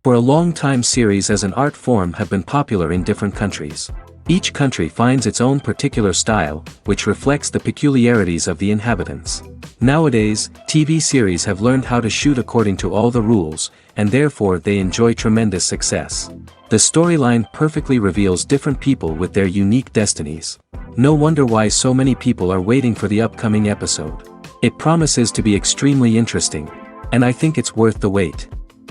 For a long time, series as an art form have been popular in different countries. Each country finds its own particular style, which reflects the peculiarities of the inhabitants. Nowadays, TV series have learned how to shoot according to all the rules, and therefore they enjoy tremendous success. The storyline perfectly reveals different people with their unique destinies. No wonder why so many people are waiting for the upcoming episode. It promises to be extremely interesting, and I think it's worth the wait.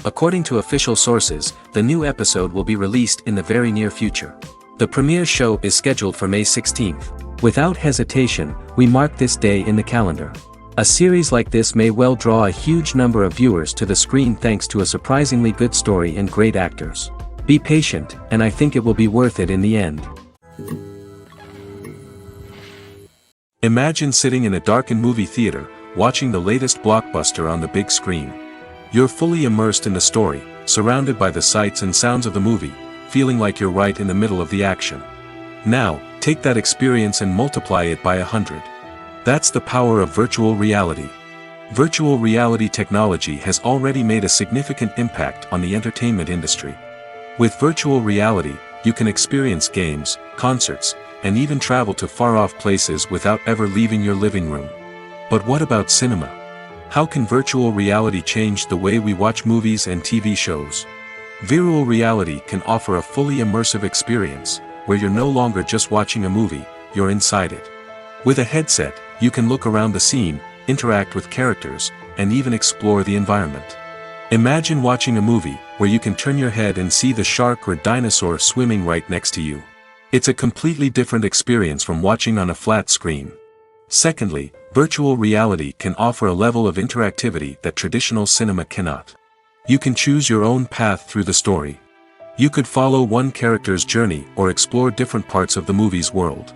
According to official sources, the new episode will be released in the very near future. The premiere show is scheduled for May 16th. Without hesitation, we mark this day in the calendar. A series like this may well draw a huge number of viewers to the screen thanks to a surprisingly good story and great actors. Be patient, and I think it will be worth it in the end. Imagine sitting in a darkened movie theater, watching the latest blockbuster on the big screen. You're fully immersed in the story, surrounded by the sights and sounds of the movie, feeling like you're right in the middle of the action. Now, take that experience and multiply it by 100. That's the power of virtual reality. Virtual reality technology has already made a significant impact on the entertainment industry. With virtual reality, you can experience games, concerts, and even travel to far-off places without ever leaving your living room. But what about cinema? How can virtual reality change the way we watch movies and TV shows? Virtual reality can offer a fully immersive experience, where you're no longer just watching a movie, you're inside it. With a headset, you can look around the scene, interact with characters, and even explore the environment. Imagine watching a movie, where you can turn your head and see the shark or dinosaur swimming right next to you. It's a completely different experience from watching on a flat screen. Secondly, virtual reality can offer a level of interactivity that traditional cinema cannot. You can choose your own path through the story. You could follow one character's journey or explore different parts of the movie's world.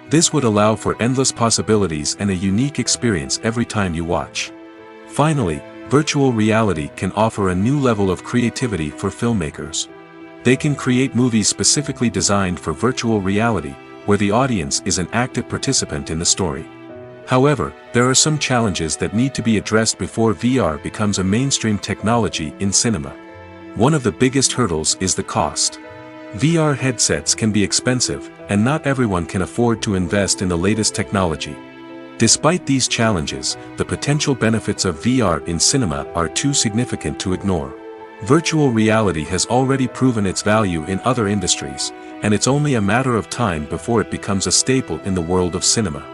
This would allow for endless possibilities and a unique experience every time you watch. Finally, virtual reality can offer a new level of creativity for filmmakers. They can create movies specifically designed for virtual reality, where the audience is an active participant in the story. However, there are some challenges that need to be addressed before VR becomes a mainstream technology in cinema. One of the biggest hurdles is the cost. VR headsets can be expensive, and not everyone can afford to invest in the latest technology. Despite these challenges, the potential benefits of VR in cinema are too significant to ignore. Virtual reality has already proven its value in other industries, and it's only a matter of time before it becomes a staple in the world of cinema.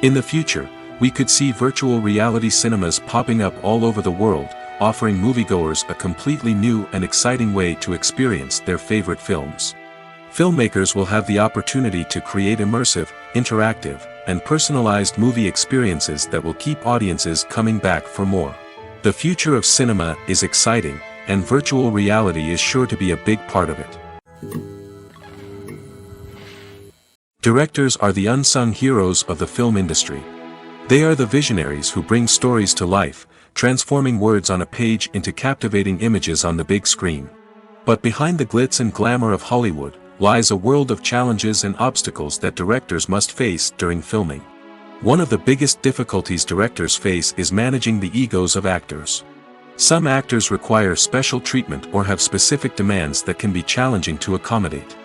In the future, we could see virtual reality cinemas popping up all over the world, offering moviegoers a completely new and exciting way to experience their favorite films. Filmmakers will have the opportunity to create immersive, interactive, and personalized movie experiences that will keep audiences coming back for more. The future of cinema is exciting, and virtual reality is sure to be a big part of it. Directors are the unsung heroes of the film industry. They are the visionaries who bring stories to life, transforming words on a page into captivating images on the big screen. But behind the glitz and glamour of Hollywood, lies a world of challenges and obstacles that directors must face during filming. One of the biggest difficulties directors face is managing the egos of actors. Some actors require special treatment or have specific demands that can be challenging to accommodate.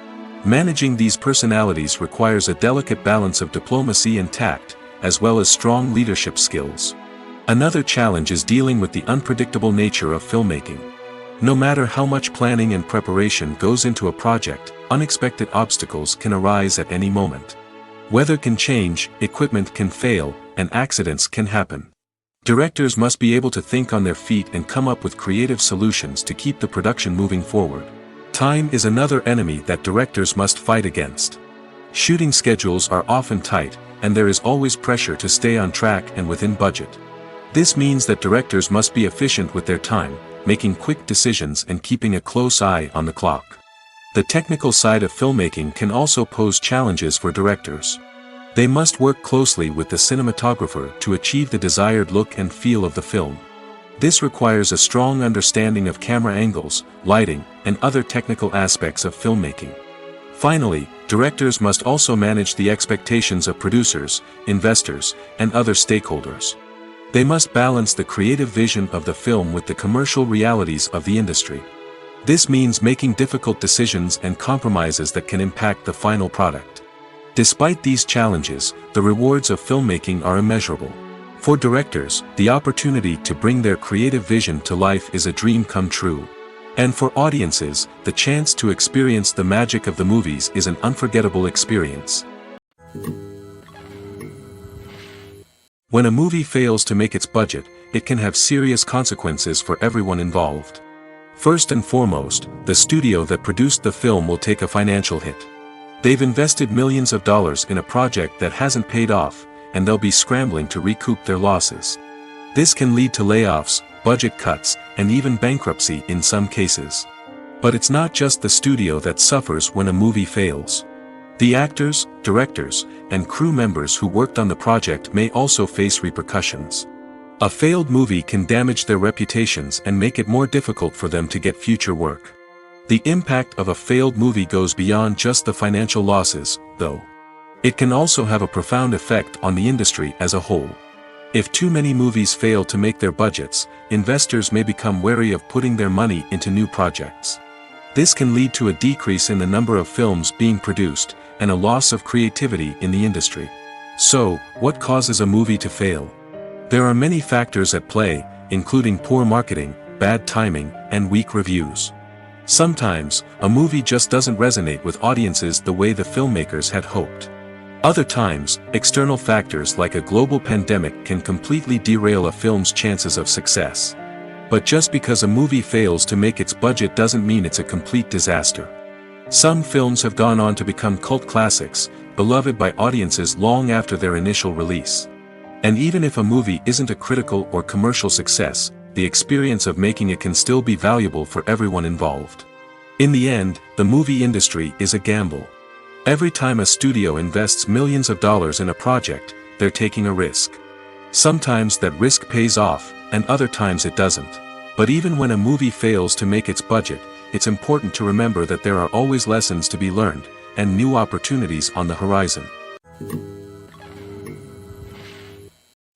Managing these personalities requires a delicate balance of diplomacy and tact, as well as strong leadership skills. Another challenge is dealing with the unpredictable nature of filmmaking. No matter how much planning and preparation goes into a project, unexpected obstacles can arise at any moment. Weather can change, equipment can fail, and accidents can happen. Directors must be able to think on their feet and come up with creative solutions to keep the production moving forward. Time is another enemy that directors must fight against. Shooting schedules are often tight, and there is always pressure to stay on track and within budget. This means that directors must be efficient with their time, making quick decisions and keeping a close eye on the clock. The technical side of filmmaking can also pose challenges for directors. They must work closely with the cinematographer to achieve the desired look and feel of the film. This requires a strong understanding of camera angles, lighting, and other technical aspects of filmmaking. Finally, directors must also manage the expectations of producers, investors, and other stakeholders. They must balance the creative vision of the film with the commercial realities of the industry. This means making difficult decisions and compromises that can impact the final product. Despite these challenges, the rewards of filmmaking are immeasurable. For directors, the opportunity to bring their creative vision to life is a dream come true. And for audiences, the chance to experience the magic of the movies is an unforgettable experience. When a movie fails to make its budget, it can have serious consequences for everyone involved. First and foremost, the studio that produced the film will take a financial hit. They've invested millions of dollars in a project that hasn't paid off, and they'll be scrambling to recoup their losses. This can lead to layoffs, budget cuts, and even bankruptcy in some cases. But it's not just the studio that suffers when a movie fails. The actors, directors, and crew members who worked on the project may also face repercussions. A failed movie can damage their reputations and make it more difficult for them to get future work. The impact of a failed movie goes beyond just the financial losses, though. It can also have a profound effect on the industry as a whole. If too many movies fail to make their budgets, investors may become wary of putting their money into new projects. This can lead to a decrease in the number of films being produced, and a loss of creativity in the industry. So, what causes a movie to fail? There are many factors at play, including poor marketing, bad timing, and weak reviews. Sometimes, a movie just doesn't resonate with audiences the way the filmmakers had hoped. Other times, external factors like a global pandemic can completely derail a film's chances of success. But just because a movie fails to make its budget doesn't mean it's a complete disaster. Some films have gone on to become cult classics, beloved by audiences long after their initial release. And even if a movie isn't a critical or commercial success, the experience of making it can still be valuable for everyone involved. In the end, the movie industry is a gamble. Every time a studio invests millions of dollars in a project, they're taking a risk. Sometimes that risk pays off, and other times it doesn't. But even when a movie fails to make its budget, it's important to remember that there are always lessons to be learned, and new opportunities on the horizon.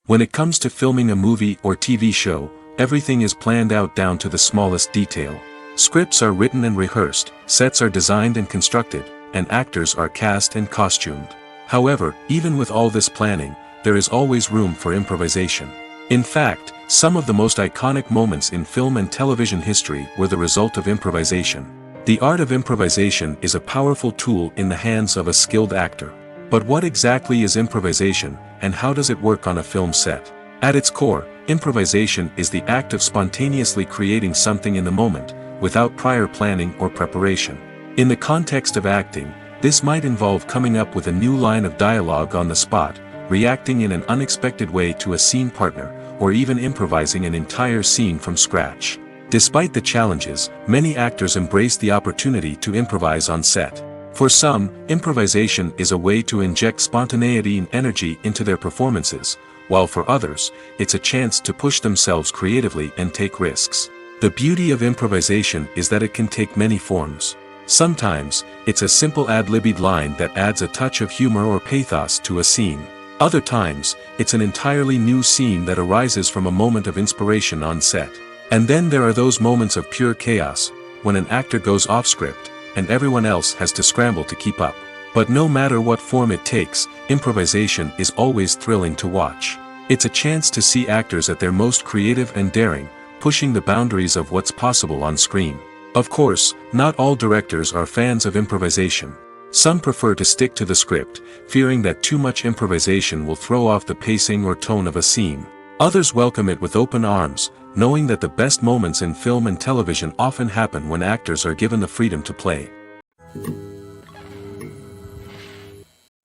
When it comes to filming a movie or TV show, everything is planned out down to the smallest detail. Scripts are written and rehearsed, sets are designed and constructed, and actors are cast and costumed. However, even with all this planning, there is always room for improvisation. In fact, some of the most iconic moments in film and television history were the result of improvisation. The art of improvisation is a powerful tool in the hands of a skilled actor. But what exactly is improvisation, and how does it work on a film set? At its core, improvisation is the act of spontaneously creating something in the moment, without prior planning or preparation. In the context of acting, this might involve coming up with a new line of dialogue on the spot, reacting in an unexpected way to a scene partner, or even improvising an entire scene from scratch. Despite the challenges, many actors embrace the opportunity to improvise on set. For some, improvisation is a way to inject spontaneity and energy into their performances, while for others, it's a chance to push themselves creatively and take risks. The beauty of improvisation is that it can take many forms. Sometimes, it's a simple ad-libbed line that adds a touch of humor or pathos to a scene. Other times, it's an entirely new scene that arises from a moment of inspiration on set. And then there are those moments of pure chaos, when an actor goes off script, and everyone else has to scramble to keep up. But no matter what form it takes, improvisation is always thrilling to watch. It's a chance to see actors at their most creative and daring, pushing the boundaries of what's possible on screen. Of course, not all directors are fans of improvisation. Some prefer to stick to the script, fearing that too much improvisation will throw off the pacing or tone of a scene. Others welcome it with open arms, knowing that the best moments in film and television often happen when actors are given the freedom to play.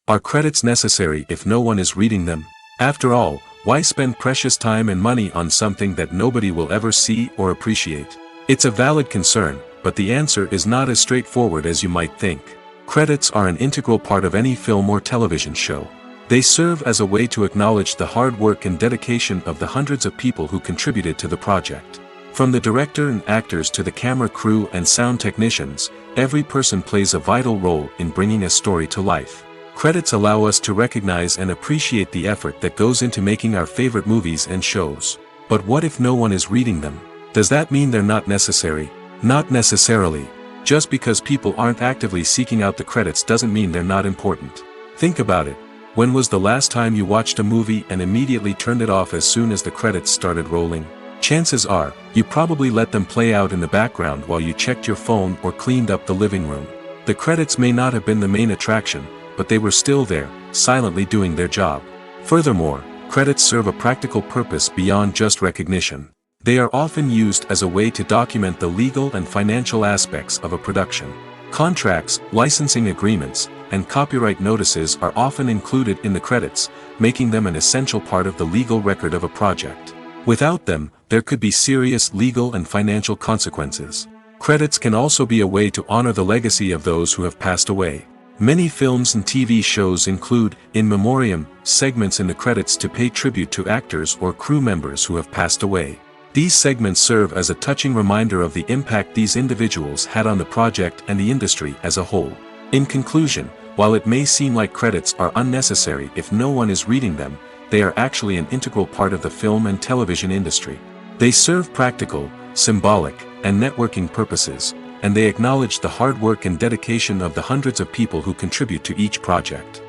Are credits necessary if no one is reading them? After all, why spend precious time and money on something that nobody will ever see or appreciate? It's a valid concern, but the answer is not as straightforward as you might think. Credits are an integral part of any film or television show. They serve as a way to acknowledge the hard work and dedication of the hundreds of people who contributed to the project. From the director and actors to the camera crew and sound technicians, every person plays a vital role in bringing a story to life. Credits allow us to recognize and appreciate the effort that goes into making our favorite movies and shows. But what if no one is reading them? Does that mean they're not necessary? Not necessarily. Just because people aren't actively seeking out the credits doesn't mean they're not important. Think about it. When was the last time you watched a movie and immediately turned it off as soon as the credits started rolling? Chances are, you probably let them play out in the background while you checked your phone or cleaned up the living room. The credits may not have been the main attraction, but they were still there, silently doing their job. Furthermore, credits serve a practical purpose beyond just recognition. They are often used as a way to document the legal and financial aspects of a production. Contracts, licensing agreements, and copyright notices are often included in the credits, making them an essential part of the legal record of a project. Without them, there could be serious legal and financial consequences. Credits can also be a way to honor the legacy of those who have passed away. Many films and TV shows include, in memoriam, segments in the credits to pay tribute to actors or crew members who have passed away. These segments serve as a touching reminder of the impact these individuals had on the project and the industry as a whole. In conclusion, while it may seem like credits are unnecessary if no one is reading them, they are actually an integral part of the film and television industry. They serve practical, symbolic, and networking purposes, and they acknowledge the hard work and dedication of the hundreds of people who contribute to each project.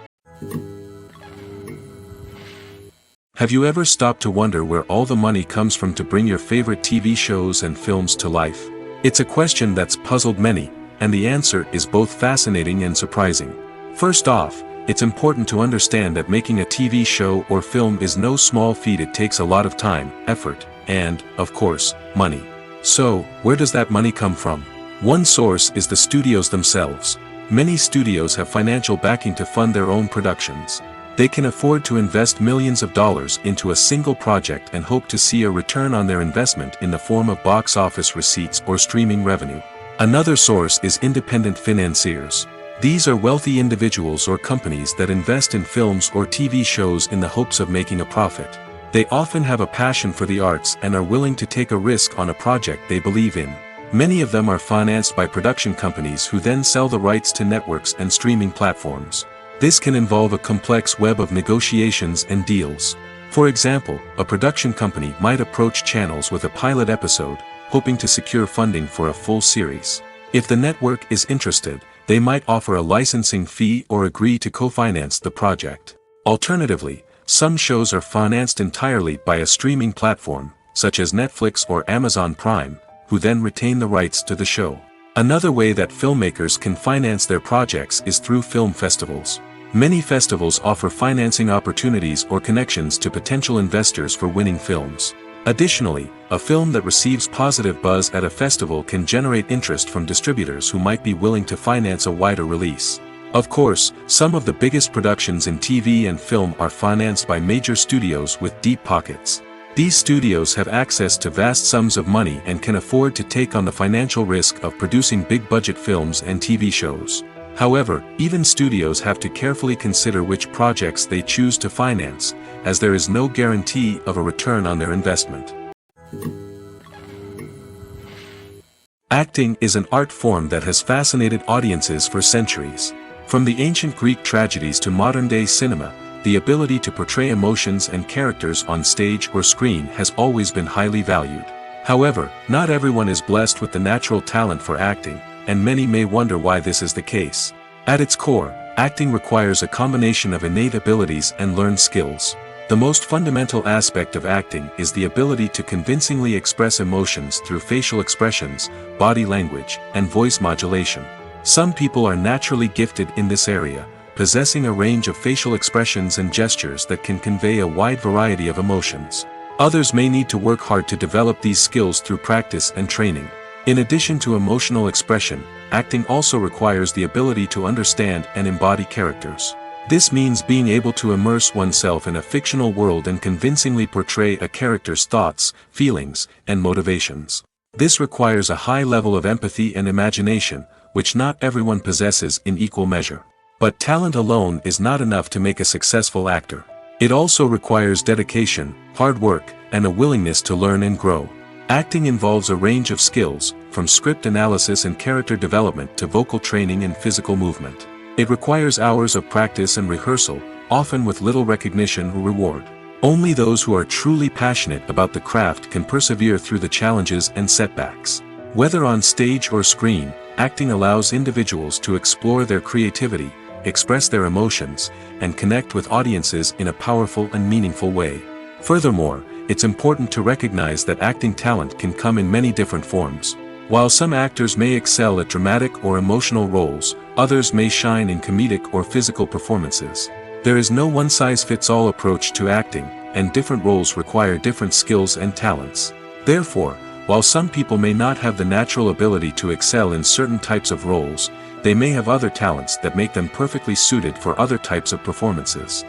Have you ever stopped to wonder where all the money comes from to bring your favorite TV shows and films to life? It's a question that's puzzled many, and the answer is both fascinating and surprising. First off, it's important to understand that making a TV show or film is no small feat. It takes a lot of time, effort, and, of course, money. So, where does that money come from? One source is the studios themselves. Many studios have financial backing to fund their own productions. They can afford to invest millions of dollars into a single project and hope to see a return on their investment in the form of box office receipts or streaming revenue. Another source is independent financiers. These are wealthy individuals or companies that invest in films or TV shows in the hopes of making a profit. They often have a passion for the arts and are willing to take a risk on a project they believe in. Many of them are financed by production companies who then sell the rights to networks and streaming platforms. This can involve a complex web of negotiations and deals. For example, a production company might approach channels with a pilot episode, hoping to secure funding for a full series. If the network is interested, they might offer a licensing fee or agree to co-finance the project. Alternatively, some shows are financed entirely by a streaming platform, such as Netflix or Amazon Prime, who then retain the rights to the show. Another way that filmmakers can finance their projects is through film festivals. Many festivals offer financing opportunities or connections to potential investors for winning films. Additionally, a film that receives positive buzz at a festival can generate interest from distributors who might be willing to finance a wider release. Of course, some of the biggest productions in TV and film are financed by major studios with deep pockets. These studios have access to vast sums of money and can afford to take on the financial risk of producing big-budget films and TV shows. However, even studios have to carefully consider which projects they choose to finance, as there is no guarantee of a return on their investment. Acting is an art form that has fascinated audiences for centuries. From the ancient Greek tragedies to modern-day cinema, the ability to portray emotions and characters on stage or screen has always been highly valued. However, not everyone is blessed with the natural talent for acting, and many may wonder why this is the case. At its core, acting requires a combination of innate abilities and learned skills. The most fundamental aspect of acting is the ability to convincingly express emotions through facial expressions, body language, and voice modulation. Some people are naturally gifted in this area, possessing a range of facial expressions and gestures that can convey a wide variety of emotions. Others may need to work hard to develop these skills through practice and training. In addition to emotional expression, acting also requires the ability to understand and embody characters. This means being able to immerse oneself in a fictional world and convincingly portray a character's thoughts, feelings, and motivations. This requires a high level of empathy and imagination, which not everyone possesses in equal measure. But talent alone is not enough to make a successful actor. It also requires dedication, hard work, and a willingness to learn and grow. Acting involves a range of skills, from script analysis and character development to vocal training and physical movement. It requires hours of practice and rehearsal, often with little recognition or reward. Only those who are truly passionate about the craft can persevere through the challenges and setbacks. Whether on stage or screen, acting allows individuals to explore their creativity, express their emotions, and connect with audiences in a powerful and meaningful way. Furthermore, it's important to recognize that acting talent can come in many different forms. While some actors may excel at dramatic or emotional roles, others may shine in comedic or physical performances. There is no one-size-fits-all approach to acting, and different roles require different skills and talents. Therefore, while some people may not have the natural ability to excel in certain types of roles, they may have other talents that make them perfectly suited for other types of performances.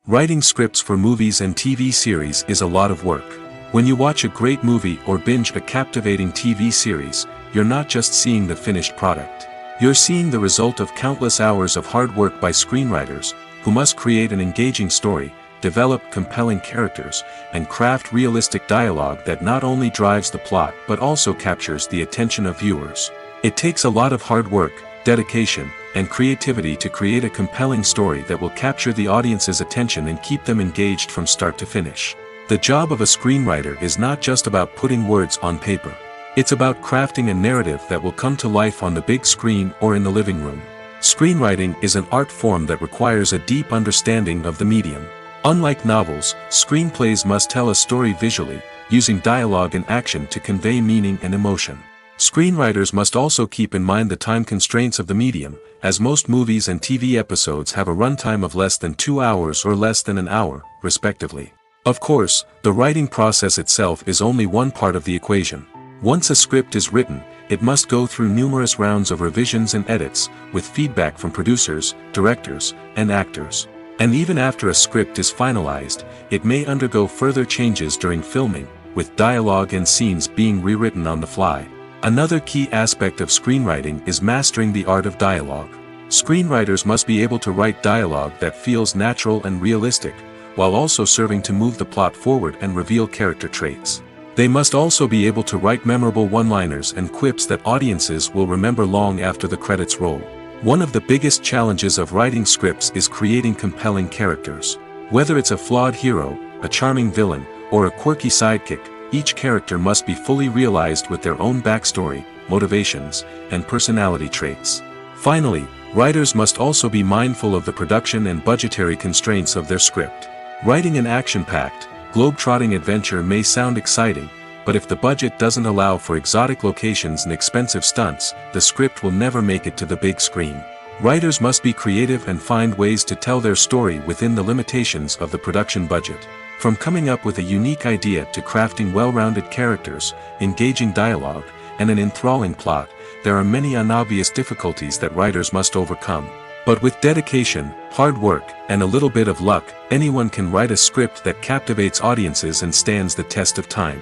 Writing scripts for movies and TV series is a lot of work. When you watch a great movie or binge a captivating TV series, you're not just seeing the finished product. You're seeing the result of countless hours of hard work by screenwriters, who must create an engaging story, develop compelling characters, and craft realistic dialogue that not only drives the plot but also captures the attention of viewers. It takes a lot of hard work, dedication, and creativity to create a compelling story that will capture the audience's attention and keep them engaged from start to finish. The job of a screenwriter is not just about putting words on paper. It's about crafting a narrative that will come to life on the big screen or in the living room. Screenwriting is an art form that requires a deep understanding of the medium. Unlike novels, screenplays must tell a story visually, using dialogue and action to convey meaning and emotion. Screenwriters must also keep in mind the time constraints of the medium, as most movies and TV episodes have a runtime of less than 2 hours or less than an hour, respectively. Of course, the writing process itself is only one part of the equation. Once a script is written, it must go through numerous rounds of revisions and edits, with feedback from producers, directors, and actors. And even after a script is finalized, it may undergo further changes during filming, with dialogue and scenes being rewritten on the fly. Another key aspect of screenwriting is mastering the art of dialogue. Screenwriters must be able to write dialogue that feels natural and realistic, while also serving to move the plot forward and reveal character traits. They must also be able to write memorable one-liners and quips that audiences will remember long after the credits roll. One of the biggest challenges of writing scripts is creating compelling characters. Whether it's a flawed hero, a charming villain, or a quirky sidekick, each character must be fully realized with their own backstory, motivations, and personality traits. Finally, writers must also be mindful of the production and budgetary constraints of their script. Writing an action-packed, globe-trotting adventure may sound exciting, but if the budget doesn't allow for exotic locations and expensive stunts, the script will never make it to the big screen. Writers must be creative and find ways to tell their story within the limitations of the production budget. From coming up with a unique idea to crafting well-rounded characters, engaging dialogue, and an enthralling plot, there are many unobvious difficulties that writers must overcome. But with dedication, hard work, and a little bit of luck, anyone can write a script that captivates audiences and stands the test of time.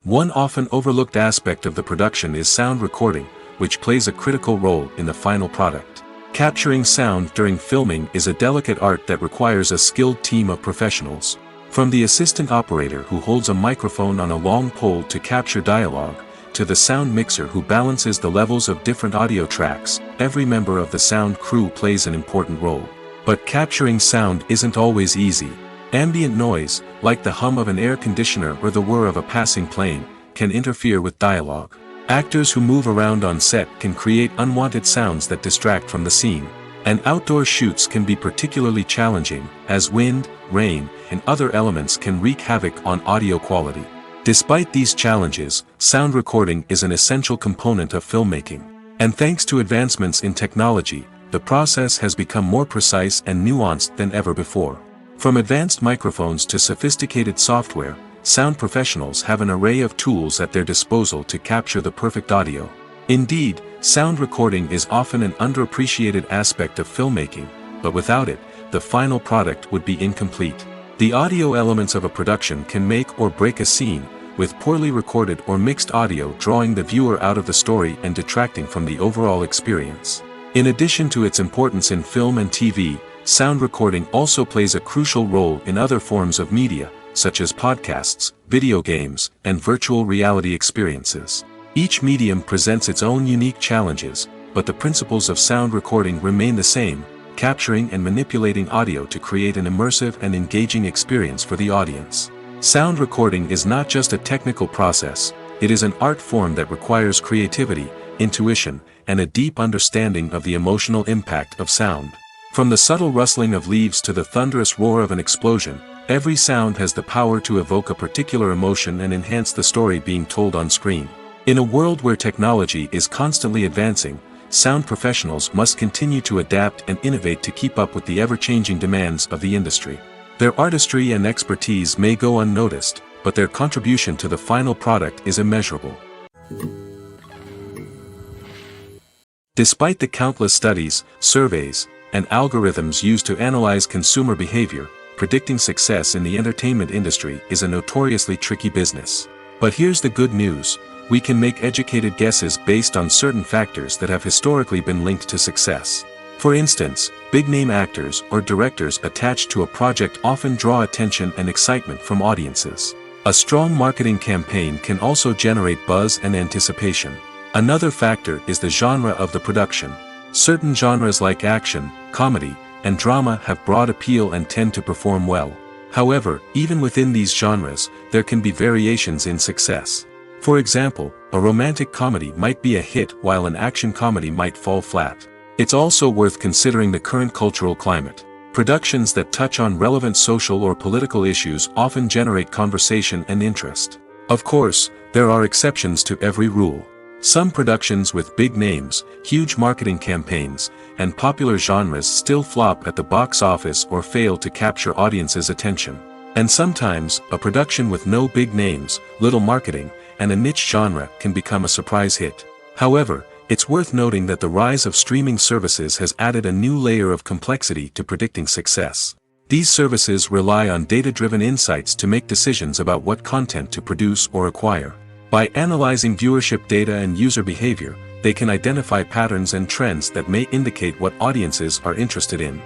One often overlooked aspect of the production is sound recording, which plays a critical role in the final product. Capturing sound during filming is a delicate art that requires a skilled team of professionals. From the assistant operator who holds a microphone on a long pole to capture dialogue, to the sound mixer who balances the levels of different audio tracks, every member of the sound crew plays an important role. But capturing sound isn't always easy. Ambient noise, like the hum of an air conditioner or the whir of a passing plane, can interfere with dialogue. Actors who move around on set can create unwanted sounds that distract from the scene. And outdoor shoots can be particularly challenging, as wind, rain, and other elements can wreak havoc on audio quality. Despite these challenges, sound recording is an essential component of filmmaking. And thanks to advancements in technology, the process has become more precise and nuanced than ever before. From advanced microphones to sophisticated software, sound professionals have an array of tools at their disposal to capture the perfect audio. Indeed, sound recording is often an underappreciated aspect of filmmaking, but without it, the final product would be incomplete. The audio elements of a production can make or break a scene, with poorly recorded or mixed audio drawing the viewer out of the story and detracting from the overall experience. In addition to its importance in film and TV, sound recording also plays a crucial role in other forms of media, such as podcasts, video games, and virtual reality experiences. Each medium presents its own unique challenges, but the principles of sound recording remain the same: capturing and manipulating audio to create an immersive and engaging experience for the audience. Sound recording is not just a technical process, it is an art form that requires creativity, intuition, and a deep understanding of the emotional impact of sound. From the subtle rustling of leaves to the thunderous roar of an explosion, every sound has the power to evoke a particular emotion and enhance the story being told on screen. In a world where technology is constantly advancing, sound professionals must continue to adapt and innovate to keep up with the ever-changing demands of the industry. Their artistry and expertise may go unnoticed, but their contribution to the final product is immeasurable. Despite the countless studies, surveys, and algorithms used to analyze consumer behavior, predicting success in the entertainment industry is a notoriously tricky business. But here's the good news: we can make educated guesses based on certain factors that have historically been linked to success. For instance, big-name actors or directors attached to a project often draw attention and excitement from audiences. A strong marketing campaign can also generate buzz and anticipation. Another factor is the genre of the production. Certain genres like action, comedy, and drama have broad appeal and tend to perform well. However, even within these genres, there can be variations in success. For example, a romantic comedy might be a hit while an action comedy might fall flat. It's also worth considering the current cultural climate. Productions that touch on relevant social or political issues often generate conversation and interest. Of course, there are exceptions to every rule. Some productions with big names, huge marketing campaigns, and popular genres still flop at the box office or fail to capture audiences' attention. And sometimes, a production with no big names, little marketing, and a niche genre can become a surprise hit. However, it's worth noting that the rise of streaming services has added a new layer of complexity to predicting success. These services rely on data-driven insights to make decisions about what content to produce or acquire. By analyzing viewership data and user behavior, they can identify patterns and trends that may indicate what audiences are interested in.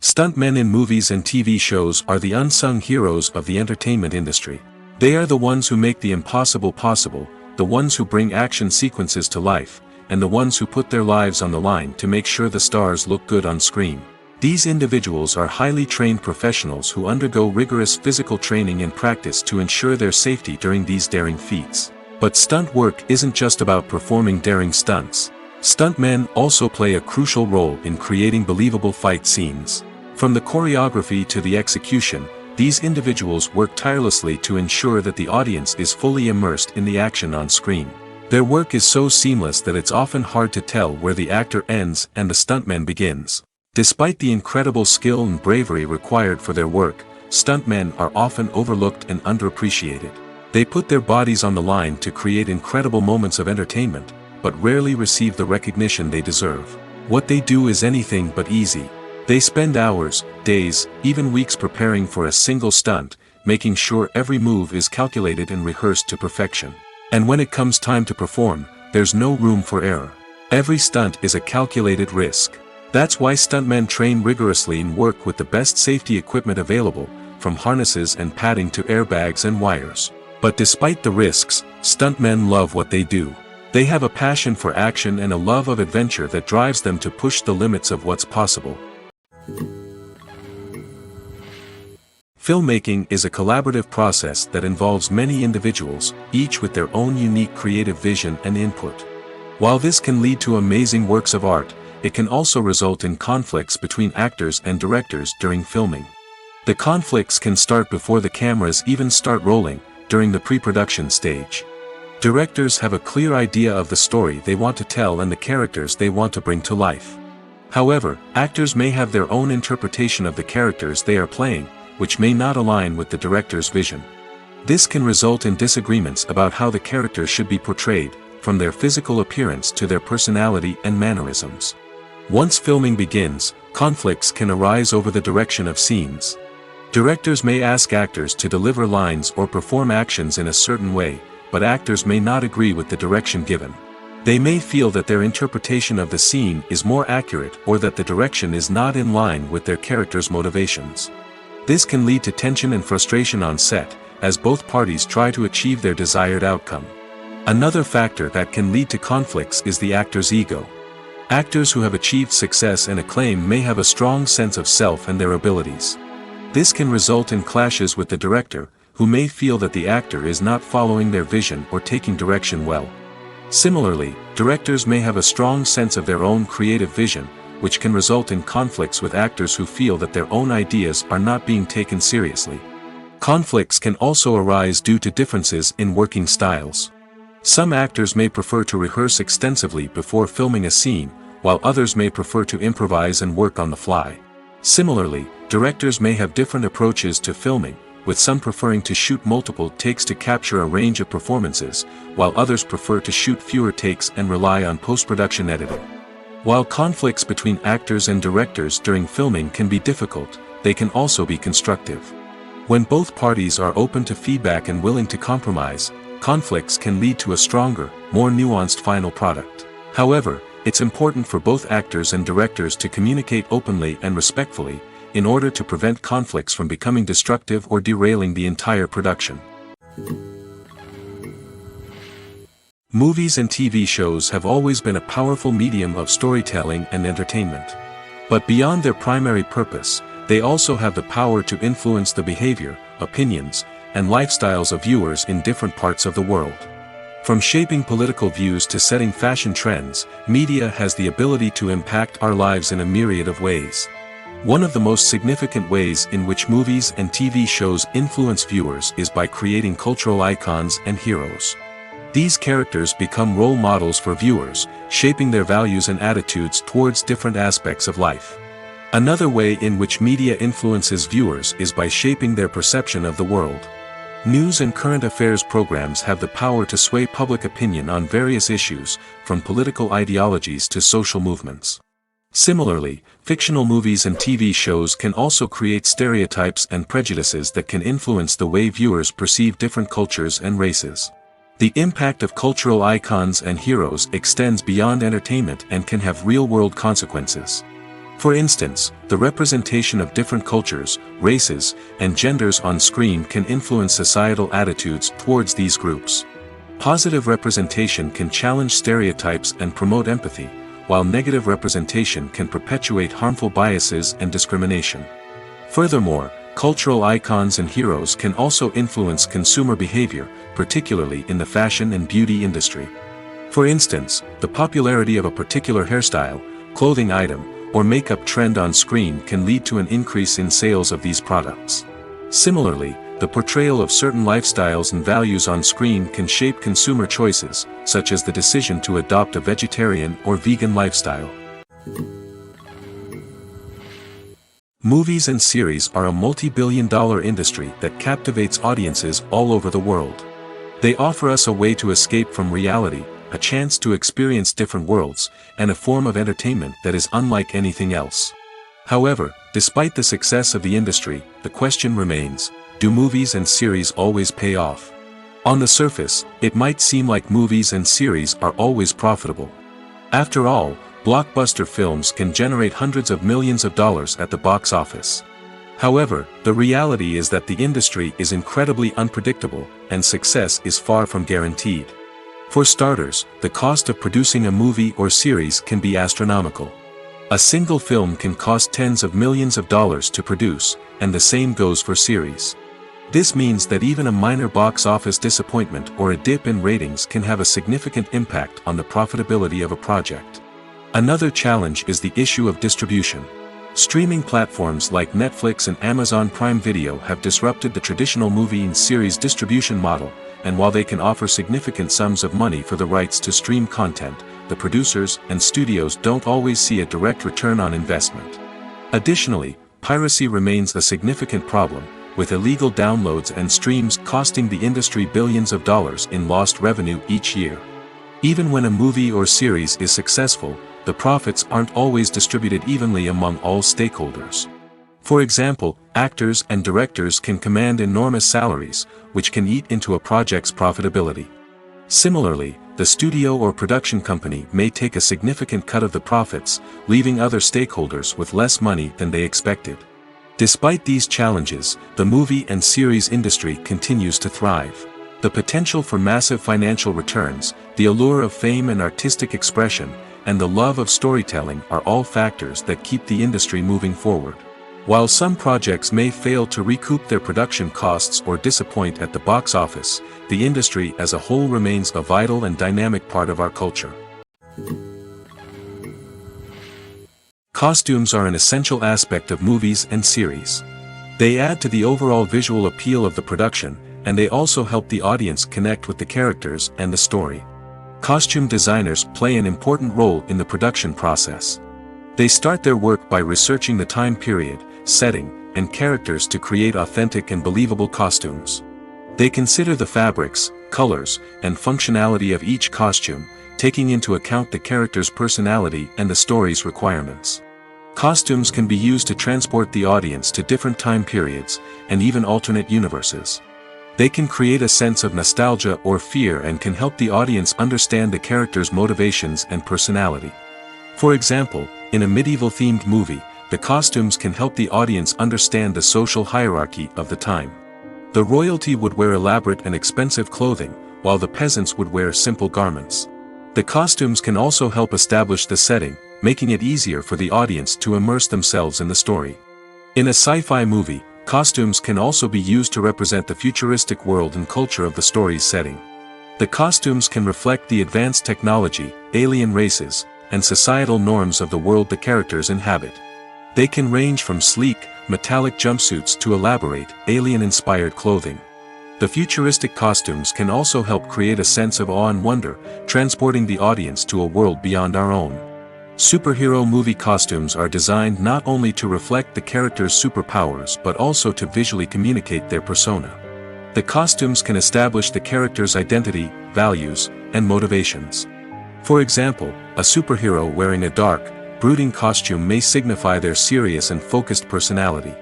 Stuntmen in movies and TV shows are the unsung heroes of the entertainment industry. They are the ones who make the impossible possible, the ones who bring action sequences to life, and the ones who put their lives on the line to make sure the stars look good on screen. These individuals are highly trained professionals who undergo rigorous physical training and practice to ensure their safety during these daring feats. But stunt work isn't just about performing daring stunts. Stuntmen also play a crucial role in creating believable fight scenes. From the choreography to the execution, these individuals work tirelessly to ensure that the audience is fully immersed in the action on screen. Their work is so seamless that it's often hard to tell where the actor ends and the stuntman begins. Despite the incredible skill and bravery required for their work, stuntmen are often overlooked and underappreciated. They put their bodies on the line to create incredible moments of entertainment, but rarely receive the recognition they deserve. What they do is anything but easy. They spend hours, days, even weeks preparing for a single stunt, making sure every move is calculated and rehearsed to perfection. And when it comes time to perform, there's no room for error. Every stunt is a calculated risk. That's why stuntmen train rigorously and work with the best safety equipment available, from harnesses and padding to airbags and wires. But despite the risks, stuntmen love what they do. They have a passion for action and a love of adventure that drives them to push the limits of what's possible. Filmmaking is a collaborative process that involves many individuals, each with their own unique creative vision and input. While this can lead to amazing works of art, it can also result in conflicts between actors and directors during filming. The conflicts can start before the cameras even start rolling, during the pre-production stage. Directors have a clear idea of the story they want to tell and the characters they want to bring to life. However, actors may have their own interpretation of the characters they are playing, which may not align with the director's vision. This can result in disagreements about how the characters should be portrayed, from their physical appearance to their personality and mannerisms. Once filming begins, conflicts can arise over the direction of scenes. Directors may ask actors to deliver lines or perform actions in a certain way, but actors may not agree with the direction given. They may feel that their interpretation of the scene is more accurate or that the direction is not in line with their character's motivations. This can lead to tension and frustration on set, as both parties try to achieve their desired outcome. Another factor that can lead to conflicts is the actor's ego. Actors who have achieved success and acclaim may have a strong sense of self and their abilities. This can result in clashes with the director, who may feel that the actor is not following their vision or taking direction well. Similarly, directors may have a strong sense of their own creative vision, which can result in conflicts with actors who feel that their own ideas are not being taken seriously. Conflicts can also arise due to differences in working styles. Some actors may prefer to rehearse extensively before filming a scene, while others may prefer to improvise and work on the fly. Similarly, directors may have different approaches to filming, with some preferring to shoot multiple takes to capture a range of performances, while others prefer to shoot fewer takes and rely on post-production editing. While conflicts between actors and directors during filming can be difficult, they can also be constructive. When both parties are open to feedback and willing to compromise, conflicts can lead to a stronger, more nuanced final product. However, it's important for both actors and directors to communicate openly and respectfully, in order to prevent conflicts from becoming destructive or derailing the entire production. Movies and TV shows have always been a powerful medium of storytelling and entertainment. But beyond their primary purpose, they also have the power to influence the behavior, opinions, and lifestyles of viewers in different parts of the world. From shaping political views to setting fashion trends, media has the ability to impact our lives in a myriad of ways. One of the most significant ways in which movies and TV shows influence viewers is by creating cultural icons and heroes. These characters become role models for viewers, shaping their values and attitudes towards different aspects of life. Another way in which media influences viewers is by shaping their perception of the world. News and current affairs programs have the power to sway public opinion on various issues, from political ideologies to social movements. Similarly, fictional movies and TV shows can also create stereotypes and prejudices that can influence the way viewers perceive different cultures and races. The impact of cultural icons and heroes extends beyond entertainment and can have real-world consequences. For instance, the representation of different cultures, races, and genders on screen can influence societal attitudes towards these groups. Positive representation can challenge stereotypes and promote empathy, while negative representation can perpetuate harmful biases and discrimination. Furthermore, cultural icons and heroes can also influence consumer behavior, particularly in the fashion and beauty industry. For instance, the popularity of a particular hairstyle, clothing item, or makeup trend on screen can lead to an increase in sales of these products. Similarly, the portrayal of certain lifestyles and values on screen can shape consumer choices, such as the decision to adopt a vegetarian or vegan lifestyle. Movies and series are a multi-billion-dollar industry that captivates audiences all over the world. They offer us a way to escape from reality, a chance to experience different worlds, and a form of entertainment that is unlike anything else. However, despite the success of the industry, the question remains, do movies and series always pay off? On the surface, it might seem like movies and series are always profitable. After all, blockbuster films can generate hundreds of millions of dollars at the box office. However, the reality is that the industry is incredibly unpredictable, and success is far from guaranteed. For starters, the cost of producing a movie or series can be astronomical. A single film can cost tens of millions of dollars to produce, and the same goes for series. This means that even a minor box office disappointment or a dip in ratings can have a significant impact on the profitability of a project. Another challenge is the issue of distribution. Streaming platforms like Netflix and Amazon Prime Video have disrupted the traditional movie and series distribution model, and while they can offer significant sums of money for the rights to stream content, the producers and studios don't always see a direct return on investment. Additionally, piracy remains a significant problem, with illegal downloads and streams costing the industry billions of dollars in lost revenue each year. Even when a movie or series is successful, the profits aren't always distributed evenly among all stakeholders. For example, actors and directors can command enormous salaries, which can eat into a project's profitability. Similarly, the studio or production company may take a significant cut of the profits, leaving other stakeholders with less money than they expected. Despite these challenges, the movie and series industry continues to thrive. The potential for massive financial returns, the allure of fame and artistic expression, and the love of storytelling are all factors that keep the industry moving forward. While some projects may fail to recoup their production costs or disappoint at the box office, the industry as a whole remains a vital and dynamic part of our culture. Costumes are an essential aspect of movies and series. They add to the overall visual appeal of the production, and they also help the audience connect with the characters and the story. Costume designers play an important role in the production process. They start their work by researching the time period, setting, and characters to create authentic and believable costumes. They consider the fabrics, colors, and functionality of each costume, taking into account the character's personality and the story's requirements. Costumes can be used to transport the audience to different time periods, and even alternate universes. They can create a sense of nostalgia or fear and can help the audience understand the character's motivations and personality. For example, in a medieval-themed movie, the costumes can help the audience understand the social hierarchy of the time. The royalty would wear elaborate and expensive clothing, while the peasants would wear simple garments. The costumes can also help establish the setting, making it easier for the audience to immerse themselves in the story. In a sci-fi movie, costumes can also be used to represent the futuristic world and culture of the story's setting. The costumes can reflect the advanced technology, alien races, and societal norms of the world the characters inhabit. They can range from sleek, metallic jumpsuits to elaborate, alien-inspired clothing. The futuristic costumes can also help create a sense of awe and wonder, transporting the audience to a world beyond our own. Superhero movie costumes are designed not only to reflect the character's superpowers but also to visually communicate their persona. The costumes can establish the character's identity, values, and motivations. For example, a superhero wearing a dark, brooding costume may signify their serious and focused personality.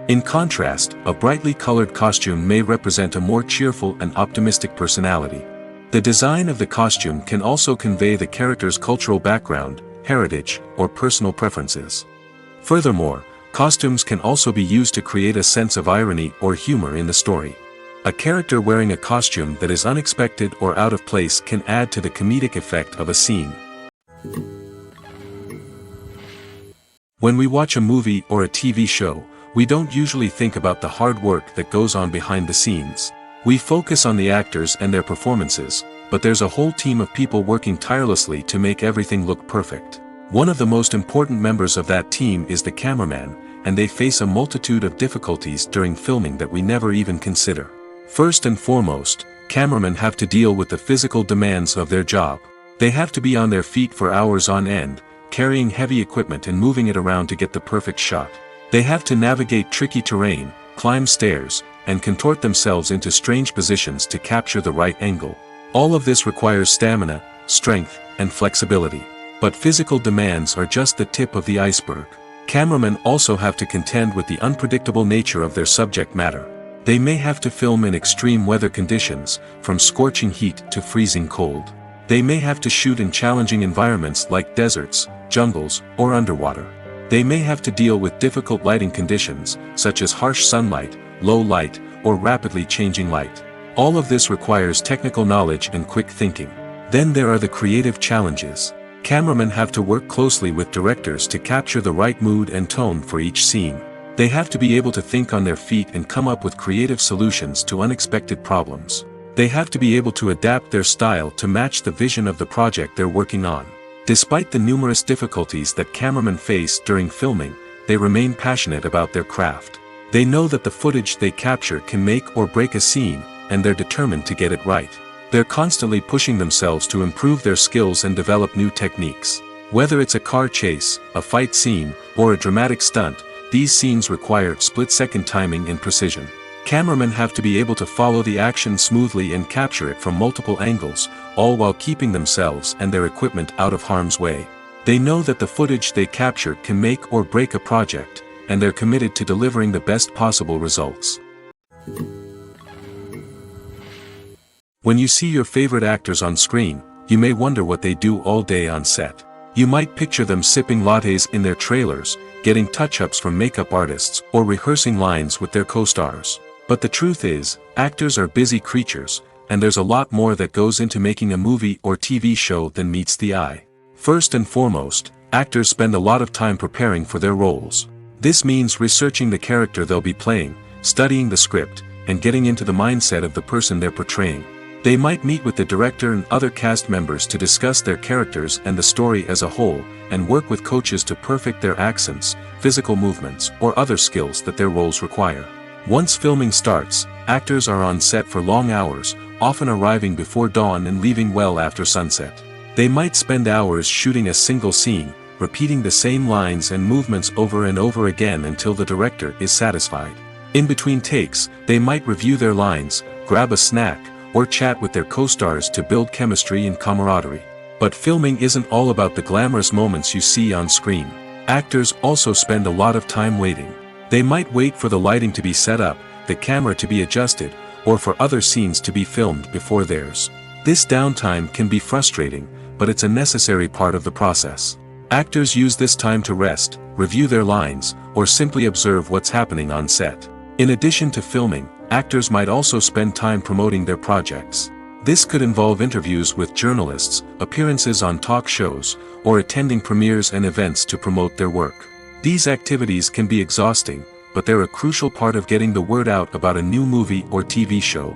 In contrast, a brightly colored costume may represent a more cheerful and optimistic personality. The design of the costume can also convey the character's cultural background, heritage, or personal preferences. Furthermore, costumes can also be used to create a sense of irony or humor in the story. A character wearing a costume that is unexpected or out of place can add to the comedic effect of a scene. When we watch a movie or a TV show, we don't usually think about the hard work that goes on behind the scenes. We focus on the actors and their performances, but there's a whole team of people working tirelessly to make everything look perfect. One of the most important members of that team is the cameraman, and they face a multitude of difficulties during filming that we never even consider. First and foremost, cameramen have to deal with the physical demands of their job. They have to be on their feet for hours on end, carrying heavy equipment and moving it around to get the perfect shot. They have to navigate tricky terrain, climb stairs, and contort themselves into strange positions to capture the right angle. All of this requires stamina, strength, and flexibility. But physical demands are just the tip of the iceberg. Cameramen also have to contend with the unpredictable nature of their subject matter. They may have to film in extreme weather conditions, from scorching heat to freezing cold. They may have to shoot in challenging environments like deserts, jungles, or underwater. They may have to deal with difficult lighting conditions, such as harsh sunlight, low light, or rapidly changing light. All of this requires technical knowledge and quick thinking. Then there are the creative challenges. Cameramen have to work closely with directors to capture the right mood and tone for each scene. They have to be able to think on their feet and come up with creative solutions to unexpected problems. They have to be able to adapt their style to match the vision of the project they're working on. Despite the numerous difficulties that cameramen face during filming, they remain passionate about their craft. They know that the footage they capture can make or break a scene, and they're determined to get it right. They're constantly pushing themselves to improve their skills and develop new techniques. Whether it's a car chase, a fight scene, or a dramatic stunt, these scenes require split-second timing and precision. Cameramen have to be able to follow the action smoothly and capture it from multiple angles, all while keeping themselves and their equipment out of harm's way. They know that the footage they capture can make or break a project, and they're committed to delivering the best possible results. When you see your favorite actors on screen, you may wonder what they do all day on set. You might picture them sipping lattes in their trailers, getting touch-ups from makeup artists, or rehearsing lines with their co-stars. But the truth is, actors are busy creatures, and there's a lot more that goes into making a movie or TV show than meets the eye. First and foremost, actors spend a lot of time preparing for their roles. This means researching the character they'll be playing, studying the script, and getting into the mindset of the person they're portraying. They might meet with the director and other cast members to discuss their characters and the story as a whole, and work with coaches to perfect their accents, physical movements, or other skills that their roles require. Once filming starts, actors are on set for long hours, often arriving before dawn and leaving well after sunset. They might spend hours shooting a single scene, repeating the same lines and movements over and over again until the director is satisfied. In between takes, they might review their lines, grab a snack, or chat with their co-stars to build chemistry and camaraderie. But filming isn't all about the glamorous moments you see on screen. Actors also spend a lot of time waiting. They might wait for the lighting to be set up, the camera to be adjusted, or for other scenes to be filmed before theirs. This downtime can be frustrating, but it's a necessary part of the process. Actors use this time to rest, review their lines, or simply observe what's happening on set. In addition to filming, actors might also spend time promoting their projects. This could involve interviews with journalists, appearances on talk shows, or attending premieres and events to promote their work. These activities can be exhausting, but they're a crucial part of getting the word out about a new movie or TV show.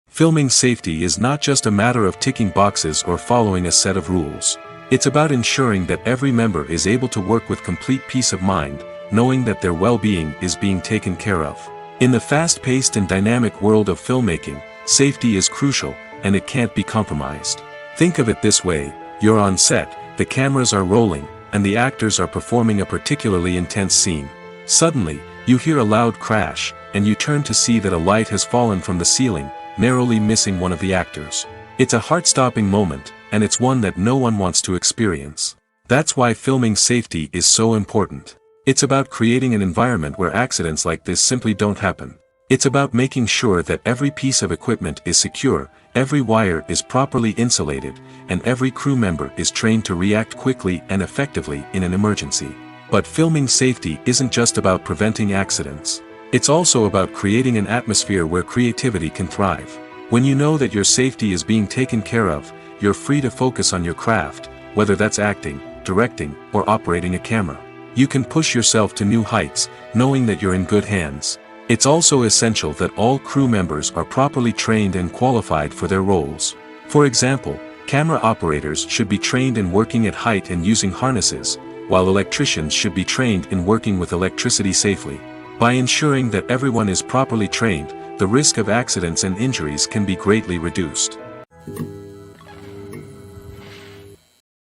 Filming safety is not just a matter of ticking boxes or following a set of rules. It's about ensuring that every member is able to work with complete peace of mind, knowing that their well-being is being taken care of. In the fast-paced and dynamic world of filmmaking, safety is crucial, and it can't be compromised. Think of it this way: you're on set, the cameras are rolling, and the actors are performing a particularly intense scene. Suddenly, you hear a loud crash, and you turn to see that a light has fallen from the ceiling, narrowly missing one of the actors. It's a heart-stopping moment, and it's one that no one wants to experience. That's why filming safety is so important. It's about creating an environment where accidents like this simply don't happen. It's about making sure that every piece of equipment is secure, every wire is properly insulated, and every crew member is trained to react quickly and effectively in an emergency. But filming safety isn't just about preventing accidents. It's also about creating an atmosphere where creativity can thrive. When you know that your safety is being taken care of, you're free to focus on your craft, whether that's acting, directing, or operating a camera. You can push yourself to new heights, knowing that you're in good hands. It's also essential that all crew members are properly trained and qualified for their roles. For example, camera operators should be trained in working at height and using harnesses, while electricians should be trained in working with electricity safely. By ensuring that everyone is properly trained, the risk of accidents and injuries can be greatly reduced.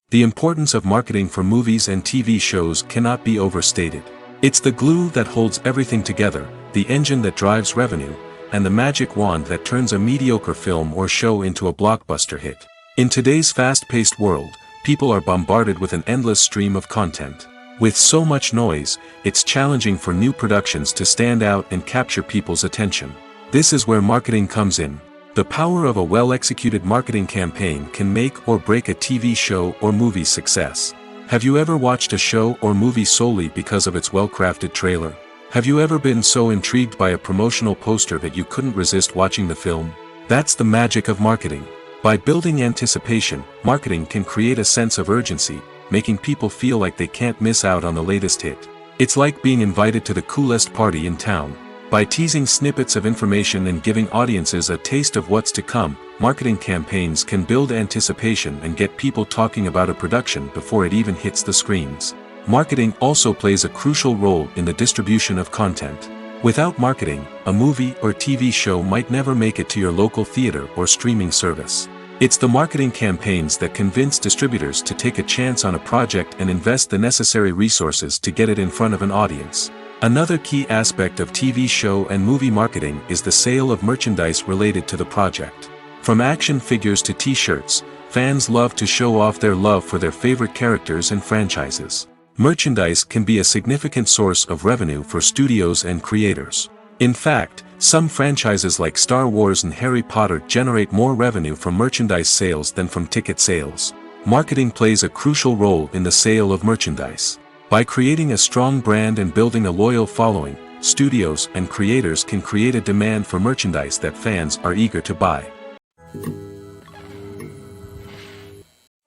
The importance of marketing for movies and TV shows cannot be overstated. It's the glue that holds everything together, the engine that drives revenue, and the magic wand that turns a mediocre film or show into a blockbuster hit. In today's fast-paced world, people are bombarded with an endless stream of content. With so much noise, it's challenging for new productions to stand out and capture people's attention. This is where marketing comes in. The power of a well-executed marketing campaign can make or break a TV show or movie's success. Have you ever watched a show or movie solely because of its well-crafted trailer? Have you ever been so intrigued by a promotional poster that you couldn't resist watching the film? That's the magic of marketing. By building anticipation, marketing can create a sense of urgency, making people feel like they can't miss out on the latest hit. It's like being invited to the coolest party in town. By teasing snippets of information and giving audiences a taste of what's to come, marketing campaigns can build anticipation and get people talking about a production before it even hits the screens. Marketing also plays a crucial role in the distribution of content. Without marketing, a movie or TV show might never make it to your local theater or streaming service. It's the marketing campaigns that convince distributors to take a chance on a project and invest the necessary resources to get it in front of an audience. Another key aspect of TV show and movie marketing is the sale of merchandise related to the project. From action figures to t-shirts, fans love to show off their love for their favorite characters and franchises. Merchandise can be a significant source of revenue for studios and creators. In fact, some franchises like Star Wars and Harry Potter generate more revenue from merchandise sales than from ticket sales. Marketing plays a crucial role in the sale of merchandise. By creating a strong brand and building a loyal following, studios and creators can create a demand for merchandise that fans are eager to buy.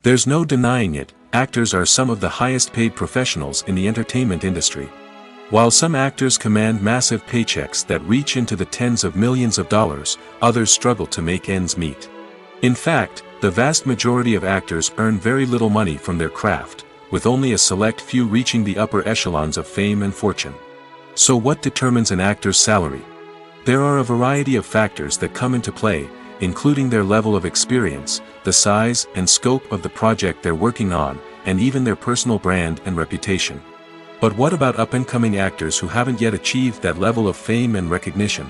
There's no denying it, actors are some of the highest paid professionals in the entertainment industry. While some actors command massive paychecks that reach into the tens of millions of dollars, others struggle to make ends meet. In fact, the vast majority of actors earn very little money from their craft, with only a select few reaching the upper echelons of fame and fortune. So what determines an actor's salary? There are a variety of factors that come into play, including their level of experience, the size and scope of the project they're working on, and even their personal brand and reputation. But what about up-and-coming actors who haven't yet achieved that level of fame and recognition?